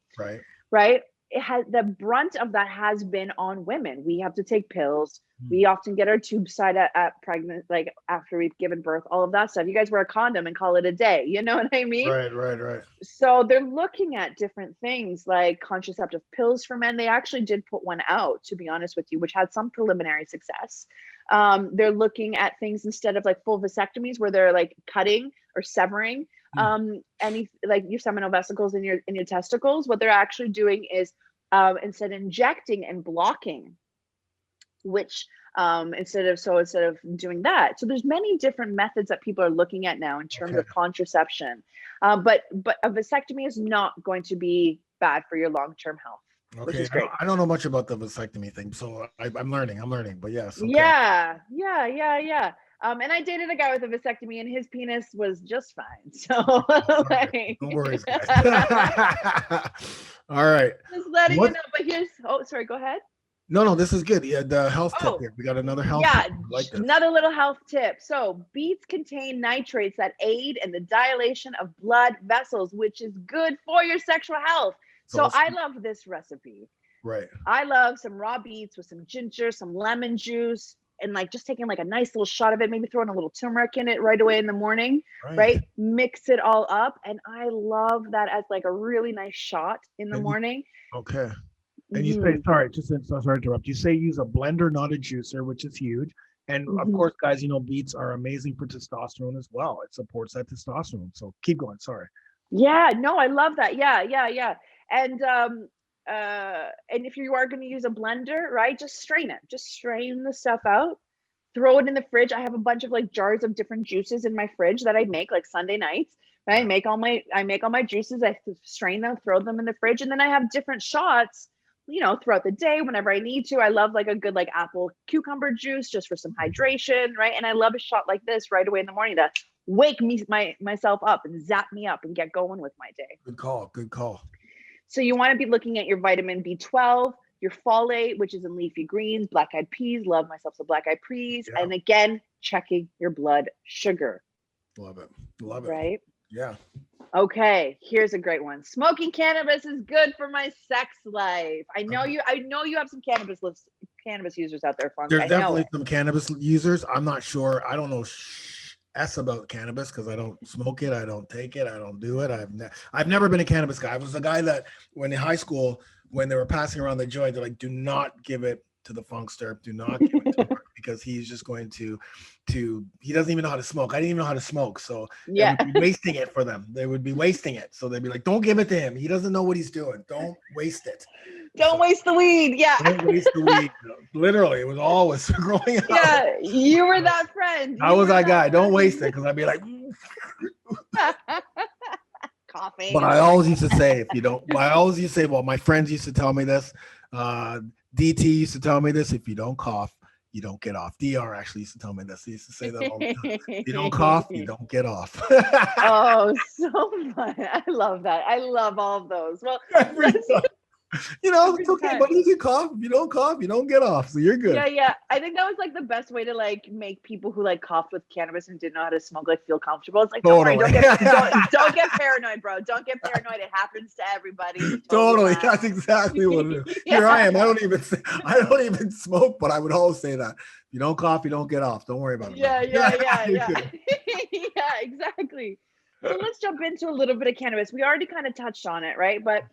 right? The brunt of that has been on women. We have to take pills. We often get our tubes tied at pregnant, like after we've given birth, all of that stuff. You guys wear a condom and call it a day. You know what I mean? Right. So they're looking at different things like contraceptive pills for men. They actually did put one out, to be honest with you, which had some preliminary success. They're looking at things instead of like full vasectomies where they're like cutting or severing any like your seminal vesicles in your testicles. What they're actually doing is instead injecting and blocking, which instead of doing that. So there's many different methods that people are looking at now in terms of contraception. But a vasectomy is not going to be bad for your long-term health. Which is great. I don't know much about the vasectomy thing, so I'm learning, but yes. Okay. Yeah. And I dated a guy with a vasectomy and his penis was just fine. So no worries, guys. All right. Just letting you know, but sorry, go ahead. No, this is good. Yeah, the health tip here. We got another health tip. Like another little health tip. So beets contain nitrates that aid in the dilation of blood vessels, which is good for your sexual health. So I love this recipe. Right. I love some raw beets with some ginger, some lemon juice, and like just taking like a nice little shot of it, maybe throwing a little turmeric in it right away in the morning, right? Mix it all up. And I love that as like a really nice shot in the morning. Okay. And you say, sorry to interrupt. You say use a blender, not a juicer, which is huge. And of course, guys, beets are amazing for testosterone as well. It supports that testosterone. So keep going. Sorry. Yeah, no, I love that. Yeah. And if you are going to use a blender, right, just strain it. Just strain the stuff out. Throw it in the fridge. I have a bunch of like jars of different juices in my fridge that I make like Sunday nights. Right? I make all my juices. I strain them, throw them in the fridge, and then I have different shots, throughout the day whenever I need to. I love like a good like apple cucumber juice just for some hydration, right? And I love a shot like this right away in the morning to wake myself up and zap me up and get going with my day. Good call. So you want to be looking at your vitamin B12, your folate, which is in leafy greens, black-eyed peas. Love myself some black-eyed peas. Yeah. And again, checking your blood sugar. Love it. Right? Yeah. Okay, here's a great one. Smoking cannabis is good for my sex life. I know you have some cannabis users out there, Funk. There's definitely some cannabis users. I'm not sure. I don't know about cannabis because I don't smoke it. I don't take it. I don't do it. I've never been a cannabis guy. I was the guy that when in high school, when they were passing around the joint, they're like, do not give it to the funkster. Do not give it to her because he's just going to he doesn't even know how to smoke. I didn't even know how to smoke. So they Yeah. would be wasting it for them. They would be wasting it. So they'd be like, don't give it to him. He doesn't know what he's doing. Don't waste it. Don't waste the weed. Yeah. Don't waste the weed. Literally, it was always growing up. Yeah, you were that friend. I was that guy. Don't waste it, because I'd be like, coughing. but I always used to say, if you don't, I always used to say, well, my friends used to tell me this. DT used to tell me this: if you don't cough, you don't get off. DR actually used to tell me this. He used to say that all the time. If you don't cough, you don't get off. Oh, so fun. I love that. I love all of those. Well, it's okay, but you can cough. If you don't cough, you don't get off. So you're good. Yeah. I think that was like the best way to like make people who like coughed with cannabis and didn't know how to smoke like feel comfortable. It's like, Totally. don't get paranoid, bro. Don't get paranoid. It happens to everybody. Totally. That's exactly what it is. Yeah. Here I am. I don't even smoke, but I would always say that. If you don't cough, you don't get off. Don't worry about it. Yeah. Yeah, exactly. So let's jump into a little bit of cannabis. We already kind of touched on it, right? But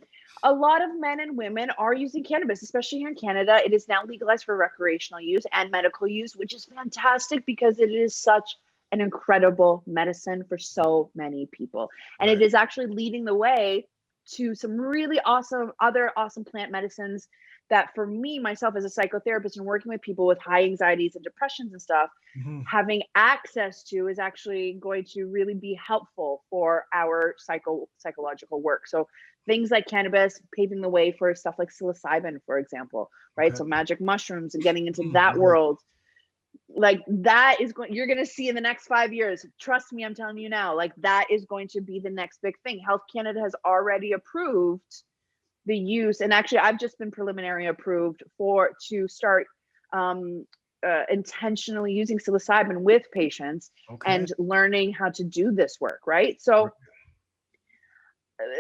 a lot of men and women are using cannabis, especially here in Canada. It is now legalized for recreational use and medical use, which is fantastic because it is such an incredible medicine for so many people. And it is actually leading the way to some really awesome, other awesome plant medicines that for me, myself as a psychotherapist and working with people with high anxieties and depressions and stuff, having access to is actually going to really be helpful for our psychological work. So things like cannabis paving the way for stuff like psilocybin, for example, right? So magic mushrooms and getting into that world. Like that is you're going to see in the next 5 years. Trust me, I'm telling you now, like that is going to be the next big thing. Health Canada has already approved the use, and actually I've just been preliminary approved to start intentionally using psilocybin with patients and learning how to do this work, right? So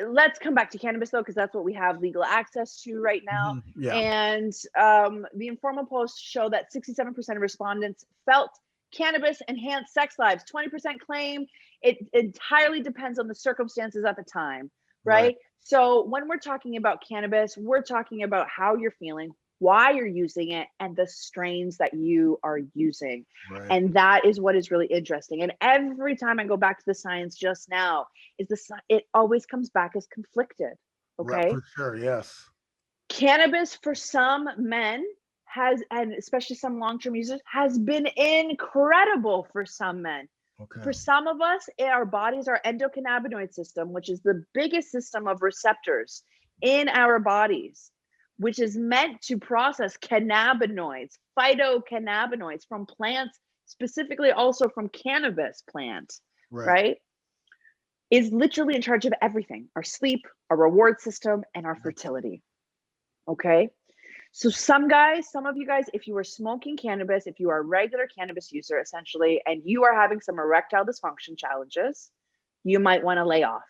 let's come back to cannabis though, because that's what we have legal access to right now. And the informal polls show that 67% of respondents felt cannabis enhanced sex lives. 20% claim it entirely depends on the circumstances at the time, right? So when we're talking about cannabis, we're talking about how you're feeling, why you're using it, and the strains that you are using. And that is what is really interesting. And every time I go back to the science just now, it always comes back as conflicted. Okay. For sure. Yes. Cannabis for some men has, and especially some long-term users, has been incredible for some men. For some of us, our bodies, our endocannabinoid system, which is the biggest system of receptors in our bodies, which is meant to process cannabinoids, phytocannabinoids from plants, specifically also from cannabis plants, right? Is literally in charge of everything: our sleep, our reward system, and our fertility. Okay. So some of you guys, if you are smoking cannabis, if you are a regular cannabis user, essentially, and you are having some erectile dysfunction challenges, you might want to lay off.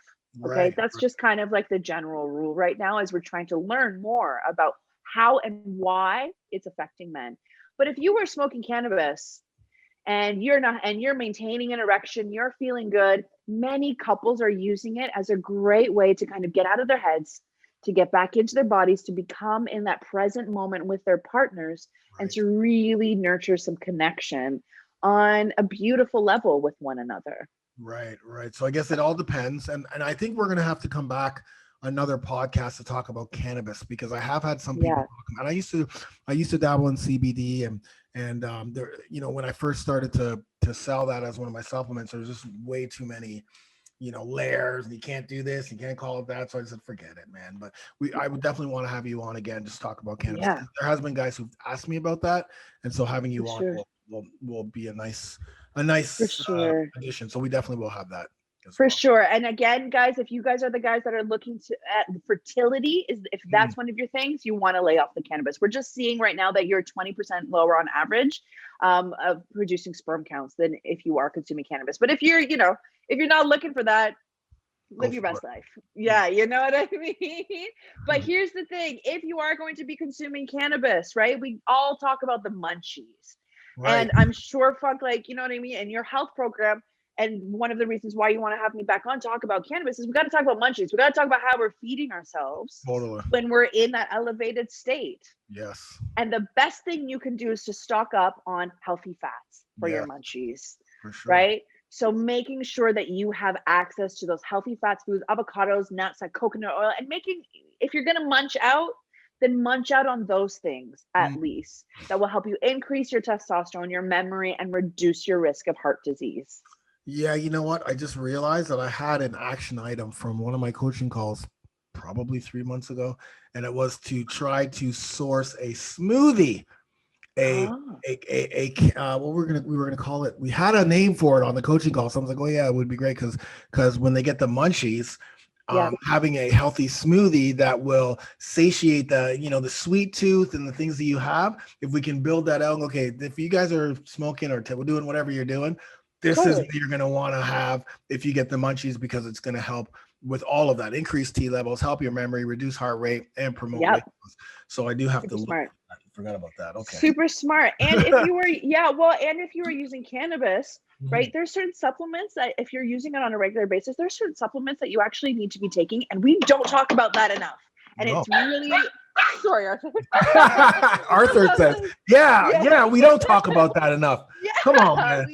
Okay. That's just kind of like the general rule right now, as we're trying to learn more about how and why it's affecting men. But if you were smoking cannabis and you're maintaining an erection, you're feeling good, many couples are using it as a great way to kind of get out of their heads, to get back into their bodies, to become in that present moment with their partners, and to really nurture some connection on a beautiful level with one another. Right. So I guess it all depends. And I think we're going to have to come back another podcast to talk about cannabis, because I have had some people, and I used to dabble in CBD and there, when I first started to sell that as one of my supplements, there was just way too many layers, and you can't do this, you can't call it that. So I said, forget it, man. But I would definitely want to have you on again, just talk about cannabis. There has been guys who've asked me about that, and so having you on will be a nice addition. So we definitely will have that. For sure. And again, guys, if you guys are the guys that are looking at fertility, if that's one of your things, you want to lay off the cannabis. We're just seeing right now that you're 20% lower on average of producing sperm counts than if you are consuming cannabis. But if you're, if you're not looking for that, live your best life. Yeah, you know what I mean? But here's the thing. If you are going to be consuming cannabis, right, we all talk about the munchies. And I'm sure, Funk, like, you know what I mean? In your health program, And one of the reasons why you want to have me back on talk about cannabis is we got to talk about munchies. We got to talk about how we're feeding ourselves Totally. when we're in that elevated state. Yes. And the best thing you can do is to stock up on healthy fats for your munchies, for sure. right? So making sure that you have access to those healthy fats, foods, avocados, nuts, like coconut oil, and if you're going to munch out, then munch out on those things at least. That will help you increase your testosterone, your memory, and reduce your risk of heart disease. Yeah, you know what? I just realized that I had an action item from one of my coaching calls probably 3 months ago, and it was to try to source a smoothie. What we were gonna call it. We had a name for it on the coaching call. So I was like, oh yeah, it would be great because when they get the munchies, having a healthy smoothie that will satiate the sweet tooth and the things that you have. If we can build that out, okay, if you guys are smoking or doing whatever you're doing, this is what you're gonna want to have if you get the munchies, because it's gonna help with all of that, increase T levels, help your memory, reduce heart rate, and promote weight loss. So I do have to look. Smart. I forgot about that. Okay. Super smart. And if you were using cannabis, right, there's certain supplements that if you're using it on a regular basis, there's certain supplements that you actually need to be taking, and we don't talk about that enough. And it's really sorry, Arthur. Arthur says, yeah, we don't talk about that enough. Come on, man.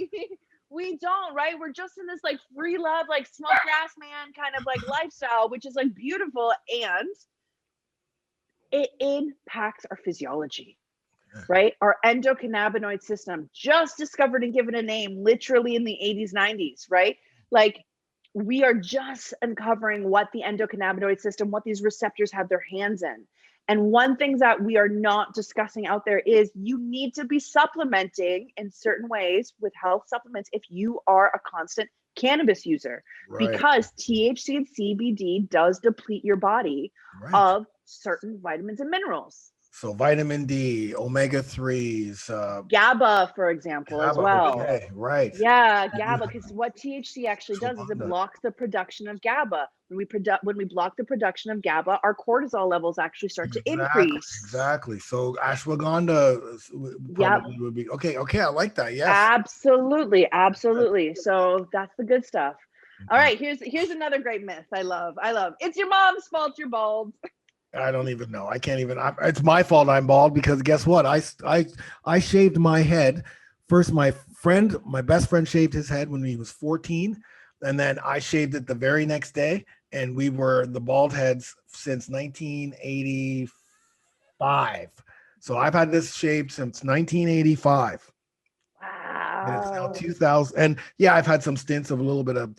We don't, right? We're just in this like free love, like smoke grass man kind of like lifestyle, which is like beautiful, and it impacts our physiology, right? Our endocannabinoid system, just discovered and given a name literally in the 80s, 90s, right? Like we are just uncovering what the endocannabinoid system, what these receptors have their hands in. And one thing that we are not discussing out there is you need to be supplementing in certain ways with health supplements if you are a constant cannabis user, because THC and CBD does deplete your body of certain vitamins and minerals. So vitamin D, omega-3s, GABA, for example, as well. Okay, right. Yeah, GABA, because what THC actually does is it blocks the production of GABA. When we block the production of GABA, our cortisol levels actually start to increase. Exactly. So ashwagandha probably would be okay. I like that. Yes. Absolutely. So that's the good stuff. All right, here's another great myth. I love. It's your mom's fault you're bald. I don't even know. I can't even. It's my fault I'm bald, because guess what? I shaved my head. First, my best friend shaved his head when he was 14, and then I shaved it the very next day, and we were the bald heads since 1985. So I've had this shaved since 1985. And it's now 2000, and I've had some stints of a little bit of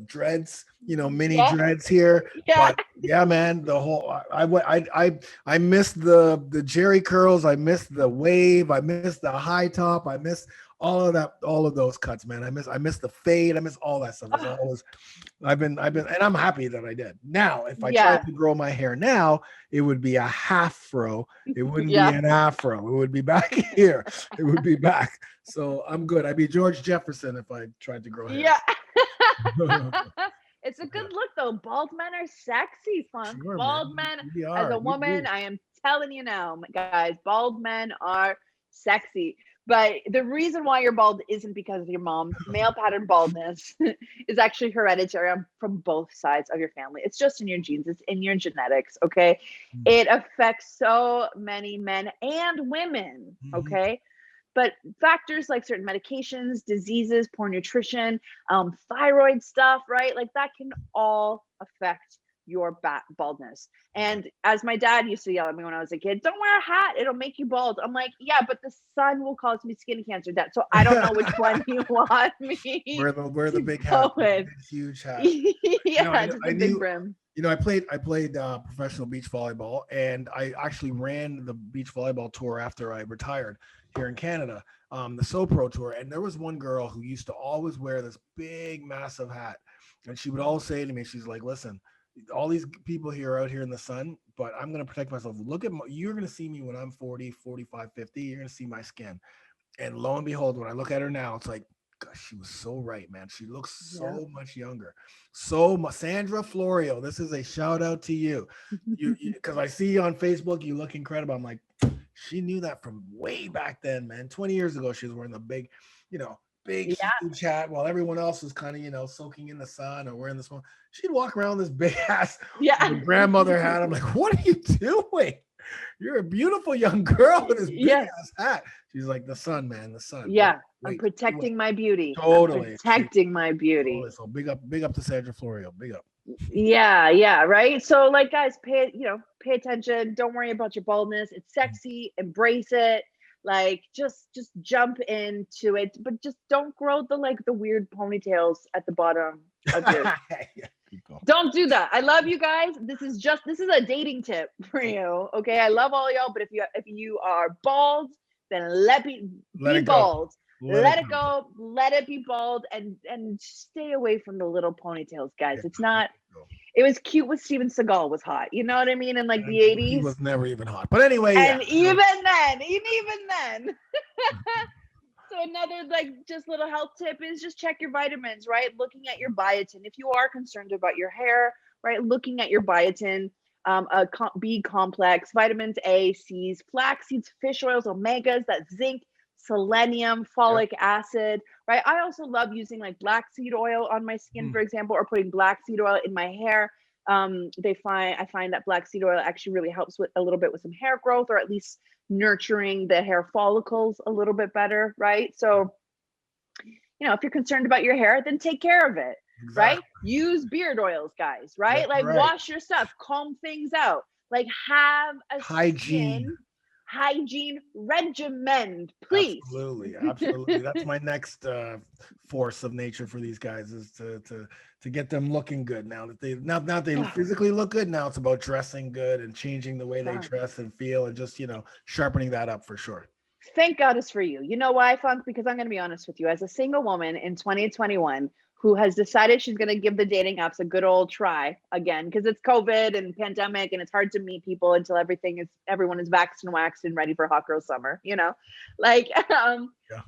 dreads, mini dreads here. But man, the whole I missed the Jerry curls, I missed the wave, I missed the high top, I missed all of those cuts, man. I miss the fade, I miss all that stuff. I've been, and I'm happy that I did. Now, if I tried to grow my hair now, it would be a half fro. It wouldn't be an afro. It would be back here. It would be back. So I'm good. I'd be George Jefferson if I tried to grow hair. Yeah. It's a good look though. Bald men are sexy, fun. Sure, bald men, as a woman, I am telling you now, guys, bald men are sexy. But the reason why you're bald isn't because of your mom. Male pattern baldness is actually hereditary from both sides of your family. It's just in your genes. It's in your genetics, okay? It affects so many men and women, okay? But factors like certain medications, diseases, poor nutrition, thyroid stuff, right? Like that can all affect your baldness. And as my dad used to yell at me when I was a kid, don't wear a hat, it'll make you bald. I'm like, yeah, but the sun will cause me skin cancer, Dad. So I don't know which one you want me. Wear the big hat, the huge hat. Just a big brim. I played professional beach volleyball, and I actually ran the beach volleyball tour after I retired here in Canada, the SoPro tour. And there was one girl who used to always wear this big, massive hat, and she would always say to me, she's like, listen, all these people here are out here in the sun, but I'm going to protect myself. Look at you're going to see me when I'm 40, 45, 50, you're going to see my skin. And lo and behold, when I look at her now, it's like, gosh, she was so right, man. She looks so much younger. Sandra Florio, this is a shout out to you. Because I see you on Facebook, you look incredible. I'm like, she knew that from way back then, man. 20 years ago, she was wearing the big big Yeah. huge hat while everyone else was kind of, soaking in the sun or wearing this one. She'd walk around this big ass Yeah. grandmother hat. I'm like, what are you doing? You're a beautiful young girl with this big Yes. ass hat. She's like, the sun, man, the sun. Yeah. Wait, I'm protecting my beauty. totally. I'm protecting my beauty. Totally. So big up to Sandra Florio. Big up. Yeah, right. So like guys, pay attention. Don't worry about your baldness. It's sexy, embrace it. Like just jump into it, but just don't grow the weird ponytails at the bottom of your Don't do that. I love you guys. This is a dating tip for you. Okay. I love all y'all, but if you are bald, then be bald. Let it go. Let it be bald and stay away from the little ponytails, guys. It's not. It was cute when Steven Seagal was hot. You know what I mean? In like the 80s. He was never even hot. But anyway, and even then. So another just little health tip is just check your vitamins, right? Looking at your biotin. If you are concerned about your hair, right? Looking at your biotin, B complex, vitamins A, C's, flax seeds, fish oils, omegas, that zinc, selenium, folic acid, right? I also love using like black seed oil on my skin, for example, or putting black seed oil in my hair. I find that black seed oil actually really helps with a little bit with some hair growth, or at least nurturing the hair follicles a little bit better, right? So, if you're concerned about your hair, then take care of it, right? Use beard oils, guys, right? Wash your stuff, comb things out, like have a hygiene regimen, please. Absolutely. That's my next force of nature for these guys, is to get them looking good. Now that they physically look good, now it's about dressing good and changing the way they dress and feel, and just sharpening that up for sure. Thank God it's for you. You know why, Funk? Because I'm going to be honest with you. As a single woman in 2021 who has decided she's going to give the dating apps a good old try again, because it's COVID and pandemic and it's hard to meet people until everyone is vaxxed and waxed and ready for hot girl summer,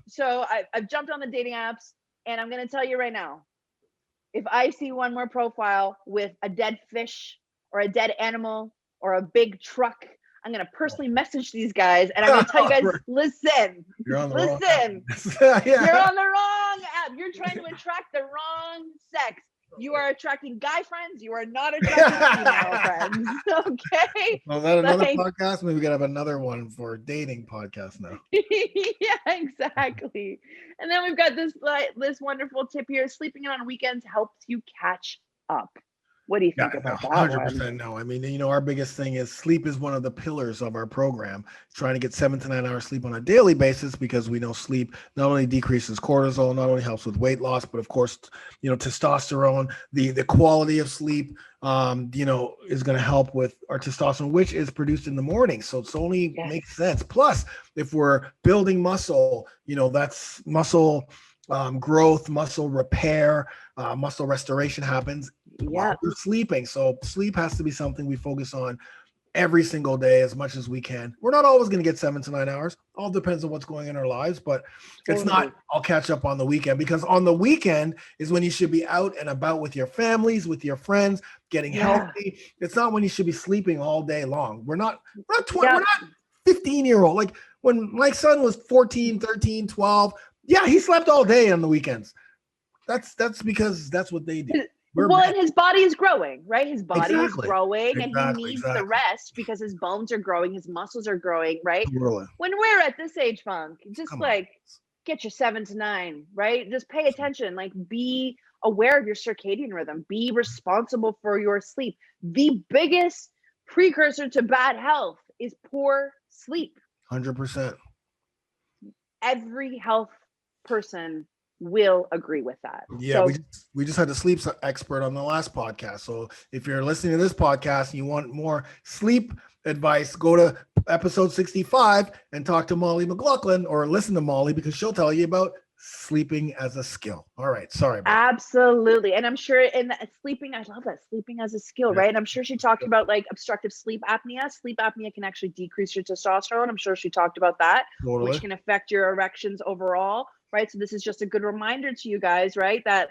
So I've jumped on the dating apps, and I'm going to tell you right now, if I see one more profile with a dead fish or a dead animal or a big truck, I'm going to personally message these guys, and I'm going to tell you guys, listen, you're on the wrong app. You're trying to attract the wrong sex. You are attracting guy friends. You are not attracting female friends. Okay. Well, is that another podcast? Maybe we gotta have another one for dating podcast now. Yeah, exactly. And then we've got this wonderful tip here: sleeping in on weekends helps you catch up. What do you think about that? 100% no. I mean, our biggest thing is sleep is one of the pillars of our program. Trying to get 7 to 9 hours sleep on a daily basis, because we know sleep not only decreases cortisol, not only helps with weight loss, but of course, testosterone. The quality of sleep, is going to help with our testosterone, which is produced in the morning. So it's only makes sense. Plus, if we're building muscle, that's muscle growth, muscle repair, muscle restoration happens while we're sleeping. So sleep has to be something we focus on every single day as much as we can. We're not always going to get 7 to 9 hours. All depends on what's going in our lives, but it's not, I'll catch up on the weekend, because on the weekend is when you should be out and about with your families, with your friends, getting healthy. It's not when you should be sleeping all day long. We're not 15-year-old. Like when my son was 14, 13, 12, he slept all day on the weekends. That's because that's what they do. And his body is growing, right? His body is growing, and he needs the rest because his bones are growing, his muscles are growing, right? Totally. When we're at this age, Funk, just get your 7 to 9, right? Just pay attention, be aware of your circadian rhythm, be responsible for your sleep. The biggest precursor to bad health is poor sleep. 100%. Every health person will agree with that. Yeah, so, we just had a sleep expert on the last podcast. So if you're listening to this podcast and you want more sleep advice, go to episode 65 and talk to Molly McLaughlin, or listen to Molly, because she'll tell you about sleeping as a skill. All right, sorry. Absolutely. And I'm sure sleeping, I love that, sleeping as a skill, right? And I'm sure she talked about obstructive sleep apnea. Sleep apnea can actually decrease your testosterone. I'm sure she talked about that, which can affect your erections overall. Right. So this is just a good reminder to you guys, right? That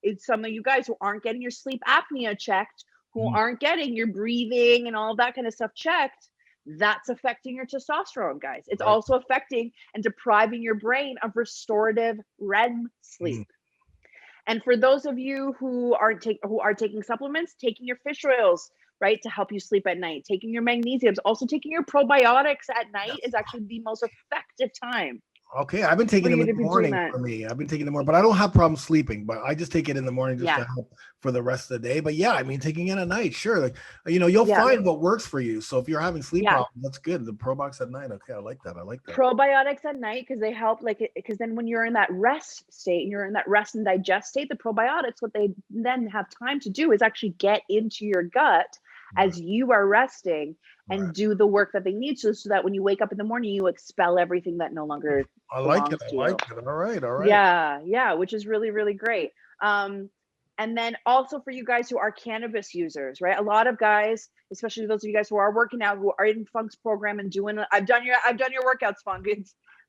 it's some of you guys who aren't getting your sleep apnea checked, who aren't getting your breathing and all that kind of stuff checked. That's affecting your testosterone, guys. It's Right. also affecting and depriving your brain of restorative REM sleep. And for those of you who are taking supplements, taking your fish oils, right, to help you sleep at night, taking your magnesiums, also taking your probiotics at night is actually the most effective time Okay, I've been taking for them you in to the be doing morning that. for me. I've been taking them more, but I don't have problems sleeping, but I just take it in the morning just to Yeah. help for the rest of the day. But yeah, I mean, taking it at night, sure. Like, you'll Yeah. find what works for you. So if you're having sleep Yeah. problems, that's good. The probiotics at night. Okay, I like that. Probiotics at night, because they help, because then when you're in that rest state and you're in that rest and digest state, the probiotics, what they then have time to do is actually get into your gut as you are resting and Right. do the work that they need so that when you wake up in the morning, you expel everything that no longer I like it. belongs I to like you. it. All right. All right. Yeah, which is really, really great. And then also for you guys who are cannabis users, right? A lot of guys, especially those of you guys who are working out, who are in Funk's program and doing, I've done your workouts, Funk.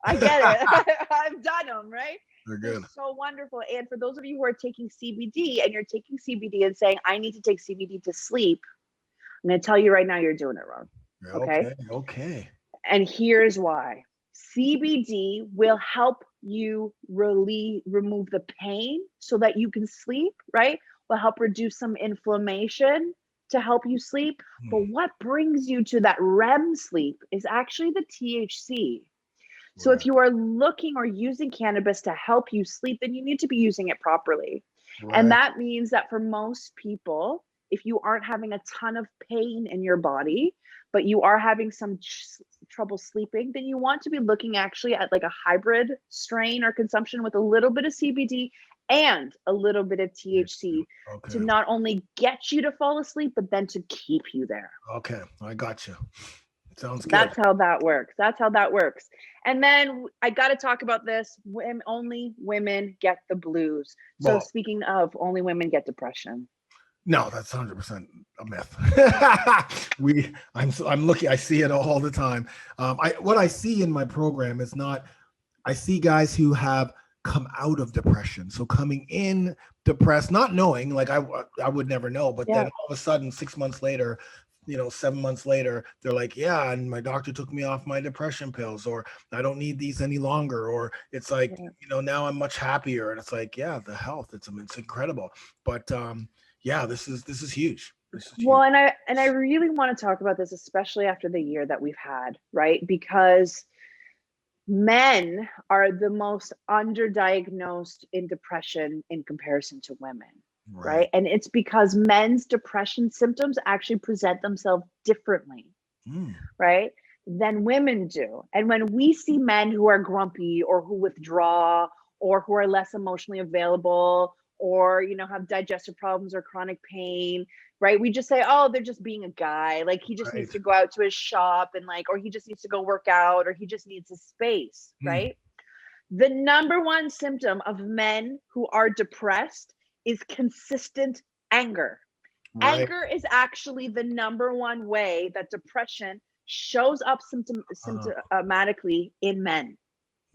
I get it. I've done them, right? They're They're good. so wonderful. And for those of you who are taking CBD and you're taking CBD and saying, I need to take CBD to sleep, I'm going to tell you right now, you're doing it wrong. Okay. Okay. And here's why. CBD will help you remove the pain so that you can sleep, right? Will help reduce some inflammation to help you sleep. But what brings you to that REM sleep is actually the THC. So if you are looking or using cannabis to help you sleep, then you need to be using it properly. And Right. that means that for most people, if you aren't having a ton of pain in your body, but you are having some trouble sleeping, then you want to be looking actually at like a hybrid strain or consumption with a little bit of CBD and a little bit of THC Okay. to not only get you to fall asleep, but then to keep you there. Okay. I got you. Sounds good. That's how that works. And then I got to talk about this. Only women get the blues. So Well, speaking of, only women get depression. no, that's 100% a myth. I'm looking. I see it all the time. What I see in my program is not. I see guys who have come out of depression. So coming in depressed, not knowing, like I would never know, but then all of a sudden, 6 months later, 7 months later, they're like, yeah, and my doctor took me off my depression pills, or I don't need these any longer, or it's like, now I'm much happier, and it's like, yeah, the health, it's incredible, but yeah, this is huge. Well, and I really want to talk about this, especially after the year that we've had, right? Because men are the most underdiagnosed in depression in comparison to women. Right. And it's because men's depression symptoms actually present themselves differently, right, than women do. And when we see men who are grumpy or who withdraw or who are less emotionally available or, have digestive problems or chronic pain, right, we just say, oh, they're just being a guy. Like he just needs to go out to his shop and or he just needs to go work out or he just needs a space, right? The number one symptom of men who are depressed is consistent anger. Anger is actually the number one way that depression shows up symptomatically in men.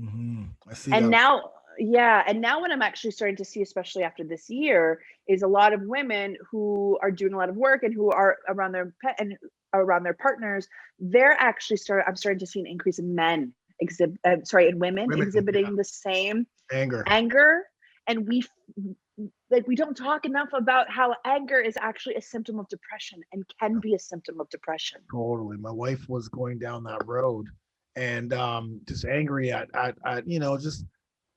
I see and that. now what I'm actually starting to see, especially after this year, is a lot of women who are doing a lot of work and who are around their pet and around their partners. I'm starting to see an increase in in women exhibiting the same anger. And we don't talk enough about how anger is actually a symptom of depression and can be a symptom of depression. Totally. My wife was going down that road and just angry at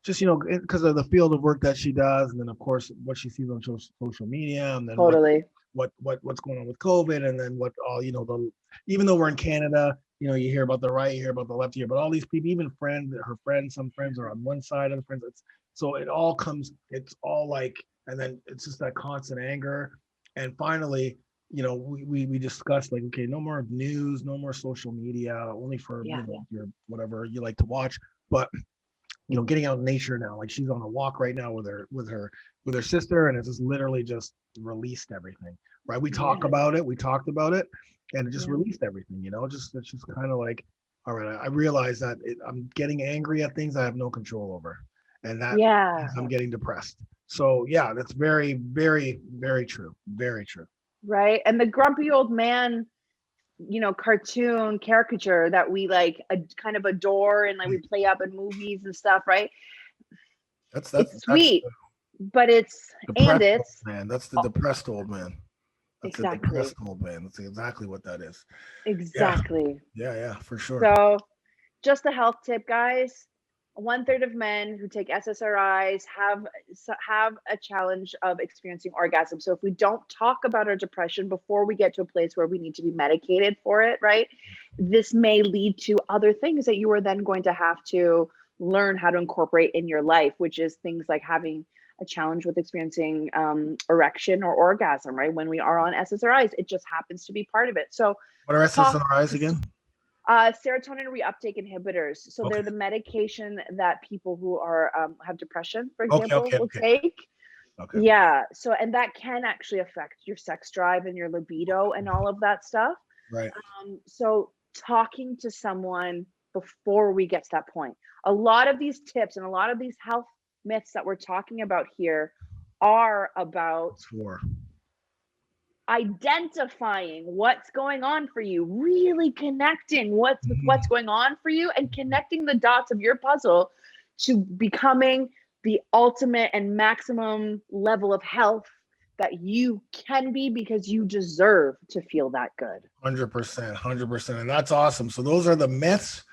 just because of the field of work that she does, and then of course what she sees on social media, and then what's going on with COVID, and then what all even though we're in Canada, you hear about the right, you hear about the left here, but all these people, even her friends, some friends are on one side, other friends, so it all comes, it's all like, and then it's just that constant anger, and finally, we discussed like, okay, no more news, no more social media, only for your whatever you like to watch, but getting out in nature now. Like she's on a walk right now with her sister, and it's just literally just released everything. Right? We talked about it, and it just released everything. It's just kind of like, all right, I realize that I'm getting angry at things I have no control over, and that means I'm getting depressed. So yeah, that's very, very, very true. Very true. Right. And the grumpy old man cartoon caricature that we like kind of adore and like we play up in movies and stuff, right? That's It's sweet, but it's man. That's the depressed old man. That's a exactly. depressed old man. That's exactly what that is. Exactly. Yeah, for sure. So just a health tip, guys. 1/3 of men who take SSRIs have a challenge of experiencing orgasm. So if we don't talk about our depression before we get to a place where we need to be medicated for it, right? This may lead to other things that you are then going to have to learn how to incorporate in your life, which is things like having a challenge with experiencing erection or orgasm, right? When we are on SSRIs, it just happens to be part of it. So what are SSRIs again? Serotonin reuptake inhibitors. So they're the medication that people who are have depression, for example, will take. Okay. Yeah. So, and that can actually affect your sex drive and your libido and all of that stuff. Right. So talking to someone before we get to that point. A lot of these tips and a lot of these health myths that we're talking about here are about identifying what's going on for you, really connecting what's going on for you and connecting the dots of your puzzle to becoming the ultimate and maximum level of health that you can be, because you deserve to feel that good. 100%. And that's awesome. So those are the myths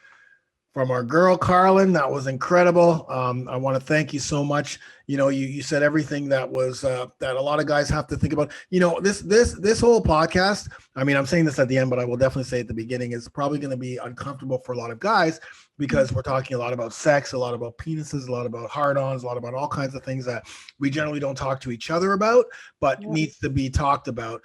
from our girl, Carlen. That was incredible. I want to thank you so much. You said everything that was that a lot of guys have to think about. This whole podcast, I mean, I'm saying this at the end, but I will definitely say at the beginning, is probably going to be uncomfortable for a lot of guys, because we're talking a lot about sex, a lot about penises, a lot about hard-ons, a lot about all kinds of things that we generally don't talk to each other about, but needs to be talked about,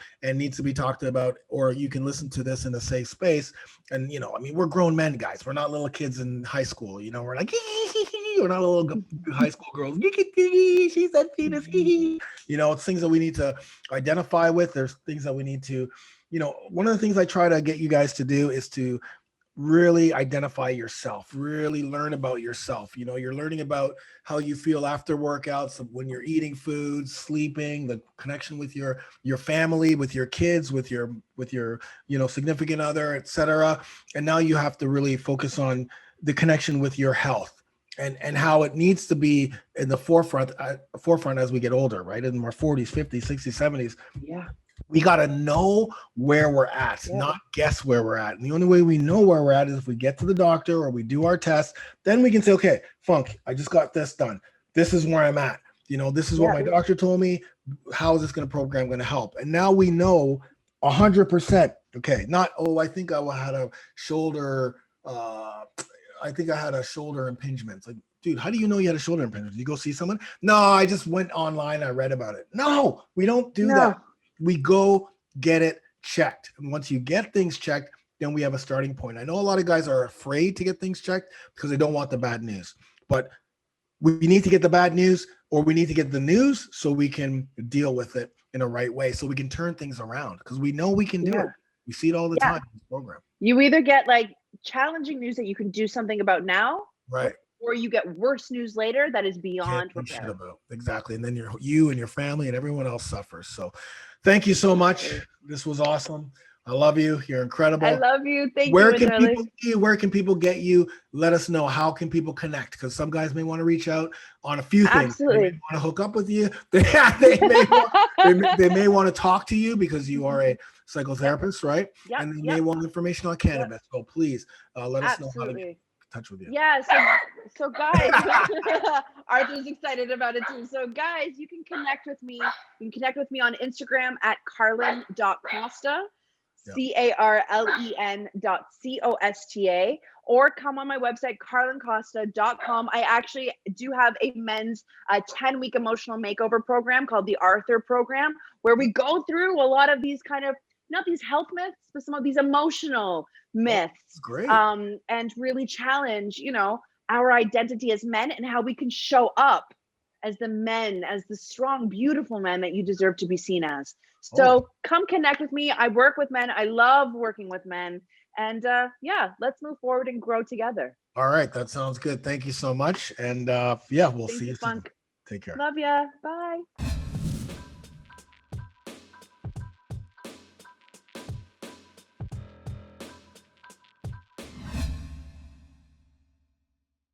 or you can listen to this in a safe space. And, I mean, we're grown men, guys. We're not little kids in high school. We're like, we're not little high school girls. She said penis. It's things that we need to identify with. There's things that we need to, one of the things I try to get you guys to do is to really identify yourself, really learn about yourself. You're learning about how you feel after workouts, when you're eating food, sleeping, the connection with your family, with your kids, with your significant other, etc. And now you have to really focus on the connection with your health and how it needs to be in the forefront as we get older, right? In our 40s, 50s, 60s, 70s. Yeah. We got to know where we're at, not guess where we're at. And the only way we know where we're at is if we get to the doctor or we do our test. Then we can say, okay, Funk, I just got this done. This is where I'm at. This is what my doctor told me. How is this program going to help? And now we know 100%. Okay, not, I think I had a shoulder. I think I had a shoulder impingement. It's like, dude, how do you know you had a shoulder impingement? Did you go see someone? No, I just went online. I read about it. No, we don't do that. We go get it checked. And once you get things checked, then we have a starting point. I know a lot of guys are afraid to get things checked because they don't want the bad news. But we need to get the bad news, or we need to get the news so we can deal with it in a right way, so we can turn things around, because we know we can do it. We see it all the time in this program. You either get like challenging news that you can do something about now, right, or you get worse news later that is beyond repair. Exactly. And then you and your family and everyone else suffers. So thank you so much. This was awesome. I love you. You're incredible. I love you. Thank you. Where can people see you? Where can people get you? Let us know. How can people connect? Because some guys may want to reach out on a few things. Absolutely. They may want to hook up with you. They may want to talk to you because you are a psychotherapist, right? Yep. And they may want information on cannabis. So please let us know how to get in touch with you. Yeah. So guys, Arthur's excited about it too. So guys, you can connect with me. You can connect with me on Instagram at carlen.costa. CARLEN.COSTA, or come on my website, carlencosta.com. I actually do have a men's 10-week emotional makeover program called the Arthur program, where we go through a lot of these kind of, not these health myths, but some of these emotional myths. Great. And really challenge, our identity as men and how we can show up as the men, as the strong, beautiful men that you deserve to be seen as. So come connect with me. I work with men. I love working with men. And let's move forward and grow together. All right. That sounds good. Thank you so much. And we'll see you soon. Take care. Love ya. Bye.